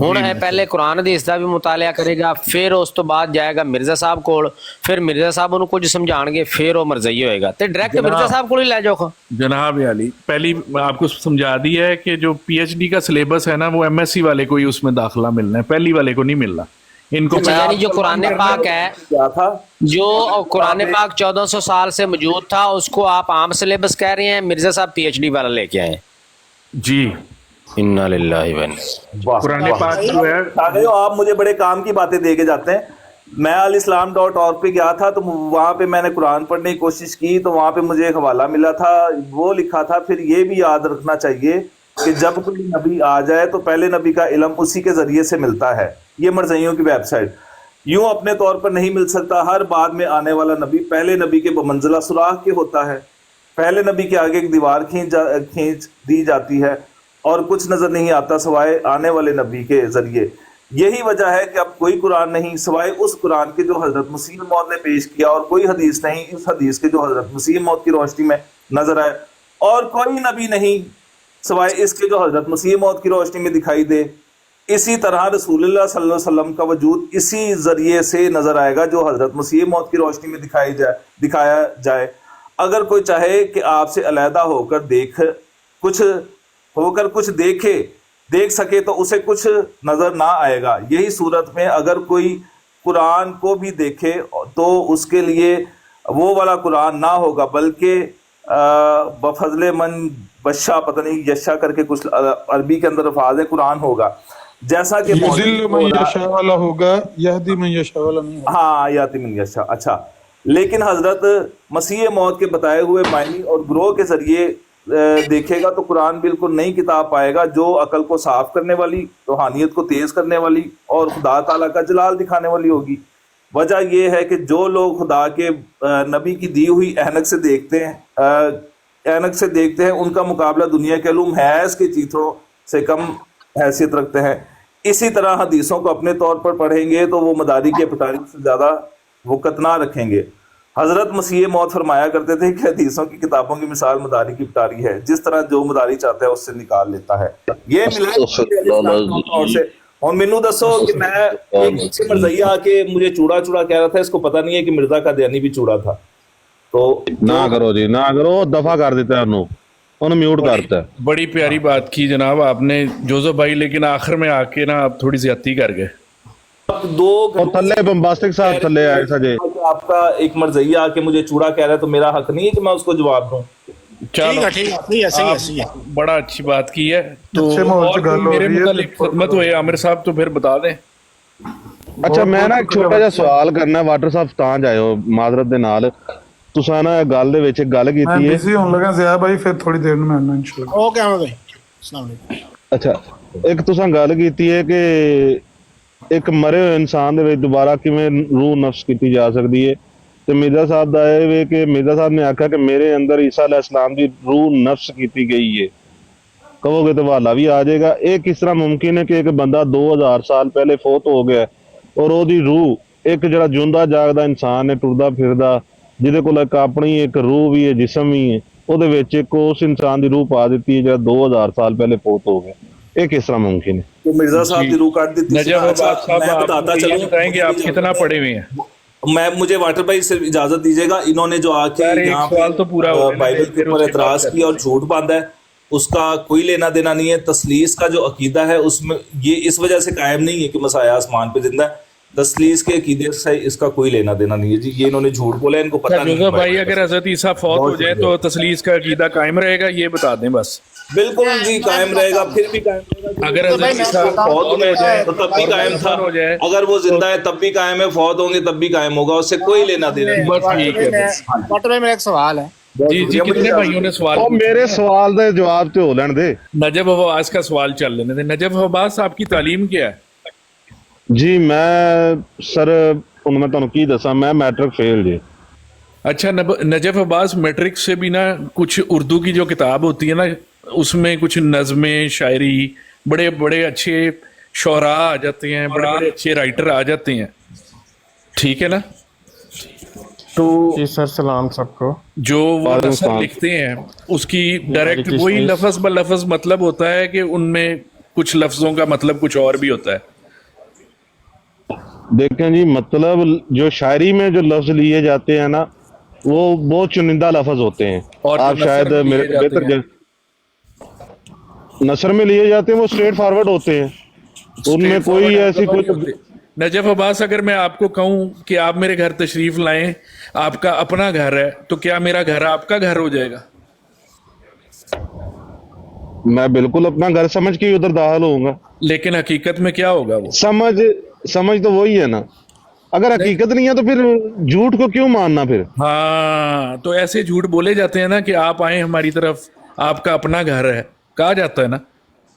F: ਹੁਣ ਇਹ ਪਹਿਲੇ ਕੁਰਾਨ ਹਦੀਸ ਦਾ ਵੀ ਮੁਤਾਲਿਆ ਕਰੇਗਾ, ਫਿਰ ਉਸ ਤੋਂ ਬਾਅਦ ਜਾਏਗਾ ਮਿਰਜ਼ਾ ਸਾਹਿਬ ਕੋਲ, ਫਿਰ ਮਿਰਜ਼ਾ ਸਾਹਿਬ ਉਹਨੂੰ ਕੁਝ ਸਮਝਾਣਗੇ, ਫਿਰ ਉਹ ਮਰਜ਼ਈ ਹੋਏਗਾ ਤੇ ਡਾਇਰੈਕਟ ਮਿਰਜ਼ਾ ਸਾਹਿਬ ਕੋਲ ਹੀ ਲੈ ਜਾਓ।
B: जनाब अली पहली आपको समझा दी है कि जो PhD का सिलेबस है ना वो MSc वाले को ही उसमें दाखिला मिलना है, पहली वाले को नहीं मिलना इनको।
F: यानी जो कुरान पाक है,
C: क्या था
F: जो कुरान पाक 1400 साल से मौजूद था उसको आप आम सिलेबस कह रहे हैं, मिर्जा साहब PhD वाला लेके आए
B: जी।
F: इन्ना लिल्लाहि व इन्ना
B: कुरान पाक जो है
C: आप मुझे बड़े काम की बातें दे के जाते हैं। मैं alislam.org पे गया था तो वहाँ पे मैंने कुरान पढ़ने की कोशिश की तो वहाँ पे मुझे एक हवाला मिला था, वो लिखा था फिर ये भी याद रखना चाहिए कि जब कोई नबी आ जाए तो पहले नबी का इल्म उसी के ज़रिए से मिलता है। ये मरज़इयों की वेबसाइट। यूं अपने तौर पर नहीं मिल सकता। हर बाद में आने वाला नबी पहले नबी के बमंजिला सुराख के होता है। पहले नबी के आगे एक दीवार खींच दी जाती है और कुछ नजर नहीं आता सिवाय आने वाले नबी के जरिए। यही वजह है कि अब कोई कुरान नहीं सिवाय उस कुरान के जो हजरत मसीह मौद ने पेश किया, और कोई हदीस नहीं इस हदीस के जो हजरत मसीह मौद की रोशनी में नजर आए, और कोई नबी नहीं सिवाय इसके जो हजरत मसीह मौद की रोशनी में दिखाई दे। इसी तरह रसूलुल्लाह सल्लल्लाहु अलैहि वसल्लम का वजूद इसी जरिए से नजर आएगा जो हजरत मसीह मौद की रोशनी में दिखाया जाए। अगर कोई चाहे कि आपसे अलहदा होकर कुछ देख सके तो उसे कुछ नजर ना आएगा। यही सूरत में अगर कोई कुरान को भी देखे तो उसके लिए वो वाला कुरान ना होगा, बल्कि बफजले मन बशा, पता नहीं यशा करके कुछ अरबी के अंदर अल्फाज है, कुरान होगा। जैसा कि
A: युज़िल्लु मन यशा वाला होगा, यहदी मन यशा वाला नहीं होगा।
C: हाँ, याति मन यशा। अच्छा, लेकिन हजरत मसीह मौत के बताए हुए मायनी और ग्रोह के जरिए देखेगा तो कुरान बिल्कुल नई किताब पाएगा जो अकल को साफ करने वाली, रूहानियत को तेज करने वाली और खुदा ताला का जलाल दिखाने वाली होगी। वजह यह है कि जो लोग खुदा के नबी की दी हुई ऐनक से देखते हैं उनका मुकाबला दुनिया के उलूम हैज़ के चीथड़ों से कम हैसियत रखते हैं। इसी तरह हदीसों को अपने तौर पर पढ़ेंगे तो वो मदारी के पटारी से ज़्यादा वक़्त ना रखेंगे। हज़रत मसीह मौत फरमाया करते थे कि हदीसों की किताबों की मिसाल मदारी की पटारी है, जिस तरह जो मदारी चाहता है उससे निकाल लेता है। ये मिला से। और मैनू दसो कि मैं एक मरज़ैया आके मुझे चूड़ा कह रहा था, इसको पता नहीं है कि मिर्जा का दयानी भी चूड़ा था। तो
D: ना करो जी, ना करो, दफा कर देता है उन्होंने म्यूट करता है।
B: बड़ी प्यारी बात की जनाब आपने जोसेफ भाई, लेकिन आखिर में आके ना आप थोड़ी ज्यादती कर गए।
C: दो
D: थल्ले बम्बास्टिक साहब थल्ले आए सजे।
C: आपका एक मरज़ैया आके मुझे चूड़ा कह रहा है तो मेरा हक नहीं है कि मैं उसको जवाब दूं।
B: चलो
E: सही है।
B: बड़ा अच्छी बात की है। तो
A: अच्छे माहौल
B: और
A: से गल हो
B: मेरे
A: रही है,
B: मुतालिक खिदमत हुए आमिर साहब, तो फिर बता दें।
D: अच्छा, मैं ना एक छोटा ਜਿਹਾ ਸਵਾਲ ਕਰਨਾ ਵਾਟਰ ਸਾਹਿਬ ਤਾਂ ਜਾਇਓ ਮਾਜ਼ਰਤ ਦੇ ਨਾਲ। ਤੁਸੀਂ ਨਾ ਗੱਲ ਦੇ ਵਿੱਚ ਇੱਕ ਗੱਲ
A: मैं
D: ਕੀਤੀ ਹੈ।
A: बिजी होने लगा ज़िया भाई, फिर थोड़ी देर में आना इंशाल्लाह।
E: ओके अहमद भाई, अस्सलाम वालेकुम।
D: ਅੱਛਾ, ਇੱਕ ਤੁਸੀਂ ਗੱਲ ਕੀਤੀ ਹੈ ਕਿ ਇੱਕ ਮਰੇ ਹੋਏ ਇਨਸਾਨ ਦੇ ਵਿੱਚ ਦੁਬਾਰਾ ਕਿਵੇਂ ਰੂਹ ਨਫਸ ਕੀਤੀ ਜਾ ਸਕਦੀ ਹੈ, ਤੇ ਮਿਰਜ਼ਾ ਸਾਹਿਬ ਦਾ ਇਹ ਵੇ ਕਿ ਮਿਰਜ਼ਾ ਸਾਹਿਬ ਨੇ ਆਖਿਆ ਕਿ ਮੇਰੇ ਅੰਦਰ ਈਸਾ अलैहिस्सलाम ਦੀ रूह नफ्स ਕੀਤੀ ਗਈ ਹੈ। कहोगे तो हवाला भी आ जाएगा। ये किस तरह मुमकिन है कि एक बंदा 2000 साल पहले फौत हो गया और ਉਹਦੀ रूह एक ਜਿਹੜਾ ਜਿਉਂਦਾ ਜਾਗਦਾ ਇਨਸਾਨ ਹੈ, ਟੁਰਦਾ ਫਿਰਦਾ, ਜਿਹਦੇ ਕੋਲ ਇੱਕ ਆਪਣੀ ਇੱਕ रूह भी है, जिस्म भी है, ਉਹਦੇ ਵਿੱਚ ਇੱਕ ਉਸ ਇਨਸਾਨ ਦੀ रूह ਪਾ ਦਿੱਤੀ ਹੈ ਜਿਹੜਾ 2000 साल पहले फौत हो गया। ये किस तरह मुमकिन है?
C: तो मिर्जा साहब की रूह काट दी थी।
B: नजब
C: अच्छा,
B: साहब,
C: मैं
B: आप
C: बताता
B: मुझे ये
C: चलूं,
B: बताएं कि आप कितना पढ़े हुए हैं।
C: मुझे वाटर भाई से इजाजत दीजिएगा। इन्होंने जो आके
B: यार, एक
C: यहाँ
B: सवाल तो पूरा हो गया,
C: बाइबल
B: फिर
C: के ऊपर
B: उसके
C: एतराज
B: बाद
C: किया और झूठ बांधा है, उसका कोई लेना देना नहीं है। तसलीस का जो अकीदा है उसमें ये इस वजह से कायम नहीं है कि मसाया आसमान पे जिंदा है। तसलीस के अकीदे से इसका कोई लेना देना नहीं है जी। ये इन्होंने झूठ बोला है, इनको पता नहीं है।
B: भाई, अगर हजरत ईसा फौत हो जाए तो तसलीस का अकीदा कायम रहेगा, ये बता दें बस।
C: बिल्कुल जी, कायम रहेगा, फिर भी कायम रहेगा।
B: अगर हजरत ईसा
C: फौत हो जाए तो तब भी कायम था,
B: हो जाए,
C: अगर वो जिंदा है तब भी कायम है, फौत होंगे तब भी कायम होगा, उससे कोई लेना देना नहीं।
B: बस ठीक है।
E: वाटर भाई, मेरा एक सवाल है।
B: जी जी, कितने भाइयों ने सवाल
D: ਉਹ ਮੇਰੇ ਸਵਾਲ ਦੇ ਜਵਾਬ ਤੇ ਹੋ ਲੈਣ ਦੇ।
B: नजब अब्बास का सवाल चल लेने दें। नजब अब्बास, आपकी तालीम क्या है?
D: जी मैं सर ਹੁਣ ਮੈਂ ਤੁਹਾਨੂੰ ਕੀ ਦੱਸਾਂ, ਮੈਂ ਮੈਟ੍ਰਿਕ ਫੇਲ ਜੀ।
B: अच्छा, नजब अब्बास, मैट्रिक से भी ना कुछ उर्दू की जो किताब होती है ना, उसमें कुछ नज़में, शायरी, बड़े बड़े अच्छे शोरा आ जाते हैं, बड़े बड़े अच्छे राइटर आ जाते हैं, ठीक है ना? तो
G: जी सर, सलाम सबको।
B: जो वो
D: वालेकुम
B: नसर
D: सलाम।
B: लिखते हैं उसकी डायरेक्ट
G: जी,
B: वही
G: जी।
B: लफ्ज़ ब लफ्ज़ मतलब होता है कि उनमें कुछ लफ्ज़ों का मतलब कुछ और भी होता है।
D: देखें जी, मतलब जो शायरी में जो लफ्ज लिए जाते हैं ना, वो बहुत चुनिंदा लफ्ज होते हैं।
B: और जो
D: आप
B: नसर
D: शायद
B: में लिए
D: मेरे
B: जाते
D: बेहतर
B: हैं।
D: नसर में लिए जाते हैं, वो स्ट्रेट फॉरवर्ड होते हैं, उनमें कोई ऐसी कोई।
B: नजफ अब्बास, अगर मैं आपको कहूं कि आप मेरे घर तशरीफ लाएं, आपका अपना घर है, तो क्या मेरा घर आपका घर हो जाएगा?
D: मैं बिल्कुल अपना घर समझ के ही उधर दाखिल होऊंगा।
B: लेकिन हकीकत में क्या होगा वो?
D: समझ तो वही है ना। अगर हकीकत नहीं है तो फिर झूठ को क्यों मानना फिर?
B: हाँ, तो ऐसे झूठ बोले जाते हैं ना कि आप आए हमारी तरफ, आपका अपना घर है, कहा जाता है ना।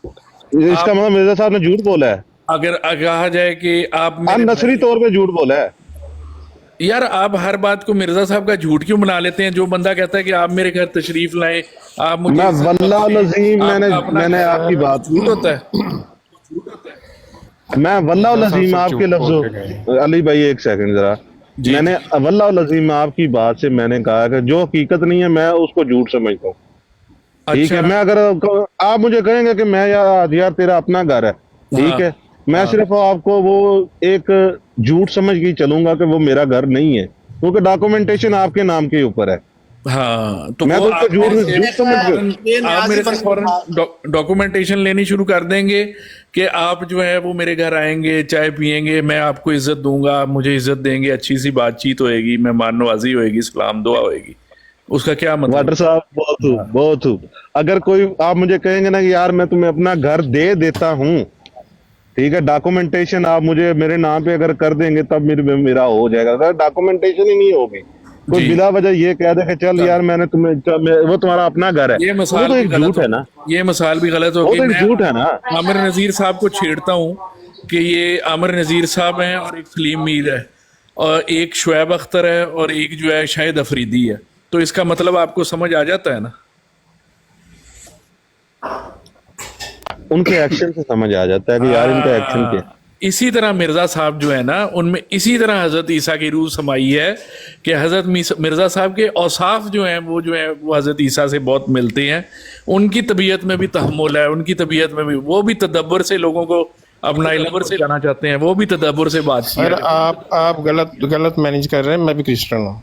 D: इसका मतलब मिर्जा साहब ने झूठ बोला है।
B: अगर कहा जाए कि आप
D: हाँ, नसरी तौर पे झूठ बोला है।
B: यार आप हर बात को मिर्जा साहब का झूठ क्यों बना लेते हैं? जो बंदा कहता है कि आप मेरे घर तशरीफ लाएं, आप मुझे
D: मैं वल्लाह अज़ीम
B: आपका अपना
D: मैंने आपकी बात
B: झूठ होता है।
D: मैं वल्लाह अज़ीम आपके लफ्जों, अली भाई एक सेकंड जरा,
B: जी।
D: मैंने वल्लाह अज़ीम आपकी बात से मैंने कहा कि जो हकीकत नहीं है मैं उसको झूठ समझता हूँ। ठीक है,
B: अच्छा,
D: मैं अगर आप मुझे कहेंगे कि मैं यार तेरा अपना घर है, ठीक
B: हाँ,
D: है, मैं सिर्फ आपको वो एक झूठ समझ के ही चलूंगा कि वो मेरा घर नहीं है, क्योंकि डॉक्यूमेंटेशन आपके नाम के ऊपर है।
B: हाँ, तो
D: मैं
B: वो
D: तो उसको
B: आप
D: झूठ
B: मेरे से
D: झूठ समझ के
E: ये
B: आप मेरे से
E: न्याजी
B: फौरन
E: बंदा
B: डॉक्यूमेंटेशन लेनी शुरू कर देंगे कि आप जो है वो मेरे घर आएंगे, चाय पियेंगे, मैं आपको इज्जत दूंगा, आप मुझे इज्जत देंगे, अच्छी सी बातचीत होएगी, मेहमान नवाजी होएगी, सलाम दुआ होएगी। उसका क्या मतलब?
D: वाटर साहब बहुत खूब। अगर कोई आप मुझे कहेंगे ना कि यार मैं तुम्हें अपना घर दे देता हूँ, ठीक है, डॉक्यूमेंटेशन आप मुझे मेरे नाम पे अगर कर देंगे तब मेरा हो जाएगा। अगर डॉक्यूमेंटेशन ही नहीं होगी, कोई
B: जी।
D: बिला वजह ये कह दे कि चल यार मैंने वो तुम्हारा अपना घर है,
B: ये
D: वो
B: मिसाल
D: तो
B: भी
D: एक
B: गलत
D: झूठ है
B: हो,
D: ना,
B: ये मिसाल भी गलत
D: वो
B: होगी।
D: तो एक
B: मैं
D: झूठ है ना।
B: आमिर नज़ीर साहब को छेड़ता हूँ कि ये आमिर नज़ीर साहब हैं और एक सलीम मीर है और एक शुएब अख्तर है और एक जो है शाहिद अफरीदी है, तो इसका मतलब आपको समझ आ जाता है ना?
D: उनके एक्शन से समझ आ जाता है कि यार इनका एक्शन क्या है।
B: इसी तरह मिर्जा साहब जो है ना, उनमें इसी तरह हजरत ईसा की रूह समाई है कि हजरत मिर्जा साहब के औसाफ जो हैं वो हजरत ईसा से बहुत मिलते हैं। उनकी तबीयत में भी तहम्मुल है, उनकी तबीयत में भी, वो भी तदब्बर से लोगों को अपना इल्म से जाना चाहते हैं, वो भी तदब्बर से बात
G: सर
B: किया।
G: आप गलत मैनेज कर रहे हैं। मैं भी क्रिश्चियन हूँ।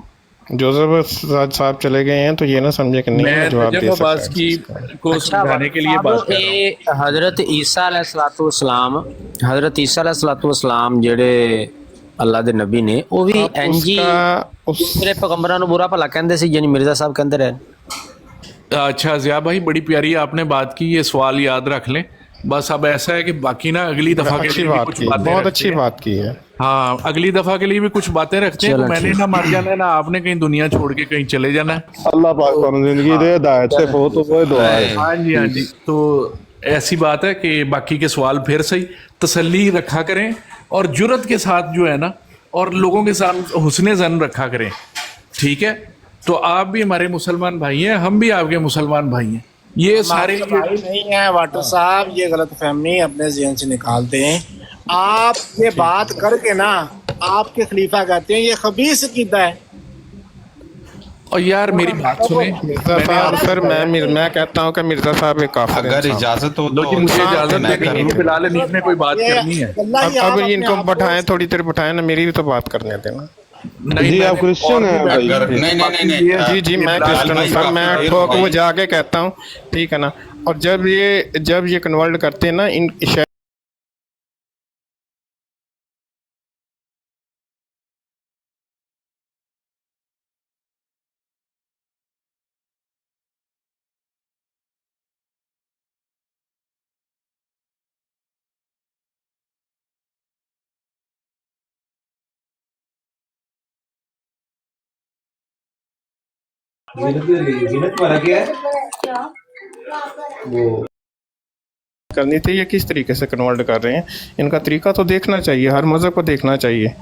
G: जोसेफ साहब चले गए हैं तो ये ना समझे कि नहीं मैं
B: मैं
G: जवाब दे
B: नजफ
G: सकता
B: अब्बास की को
F: अच्छा
B: समझाने के लिए बात कर रहा हूँ।
F: ये हजरत ईसा अलैहिस्सलाम ਜਿਹੜੇ ਅੱਲਾ ਦੇ ਨਬੀ ਨੇ ਉਹ ਵੀ
G: आप
F: ਇੰਜ ਹੀ
G: उसका उस
F: ਦੂਸਰੇ ਪੈਗੰਬਰਾਂ ਨੂੰ ਬੁਰਾ ਭਲਾ ਕਹਿੰਦੇ ਸੀ ਜਿਵੇਂ ਮਿਰਜ਼ਾ ਸਾਹਿਬ ਕਹਿੰਦੇ ਰਹੇ।
B: अच्छा जिया भाई, बड़ी प्यारी आपने बात की, ये सवाल याद रख लें। बस अब ऐसा है कि बाकी ना अगली दफा के
G: अच्छी
B: लिए भी
G: बात
B: कुछ
G: की,
B: बातें
G: बहुत
B: रखते
G: अच्छी
B: हैं।
G: बात की है।
B: हाँ, अगली दफा के लिए भी कुछ बातें रखते हैं। तो
F: चलो,
B: मैंने
F: ठीक।
B: ना मर जाना है, ना आपने कहीं दुनिया छोड़ के कहीं चले जाना है।
D: अल्लाह पाक को जिंदगी दे, हिदायत से फौत हो, वो दुआ है।
B: हाँ जी, हाँ जी। तो ऐसी बात है कि बाकी के सवाल फिर सही तसल्ली रखा करें और जुर्रत के साथ जो है ना, और लोगों के साथ हुस्न ज़न रखा करें, ठीक है? तो आप भी हमारे मुसलमान भाई हैं, हम भी आपके मुसलमान भाई हैं। ये सारे
E: भाई नहीं है वाटर साहब, ये गलत फहमी अपने ज़हन से निकालते हैं। आप ये बात करके ना आपके खलीफा कहते हैं ये खबीस अकीदा है।
B: और यार मेरी बात सुने,
G: मिर्जा साहब सर मैं कहता हूँ कि मिर्जा साहब एक काफिर
H: अगर
G: इंसान।
H: इजाजत हो
B: लेकिन मुझे इजाजत
H: मैं
B: देनी है, फिलहाल अनीस ने कोई बात
E: ये
B: करनी है।
E: अल्लाह ही
G: अब
E: आप अपने
G: इनको
E: आप को-
G: बैठाएं, थोड़ी देर बैठाएं ना, मेरी भी तो बात करने देना।
B: नहीं,
D: जी, आप
B: मैंने
D: क्रिश्चियन
B: और भी
D: हैं
B: बात
D: भाई?
B: की।
H: नहीं
G: जी जी मैं क्रिश्चियन हूँ सर, मैं ठोक वो जाके कहता हूँ, ठीक है ना। और जब ये कन्वर्ट करते हैं ना इन करनी थी, ये किस तरीके से कन्वर्ट कर रहे हैं, इनका तरीका तो देखना चाहिए, हर मज़हब को देखना चाहिए।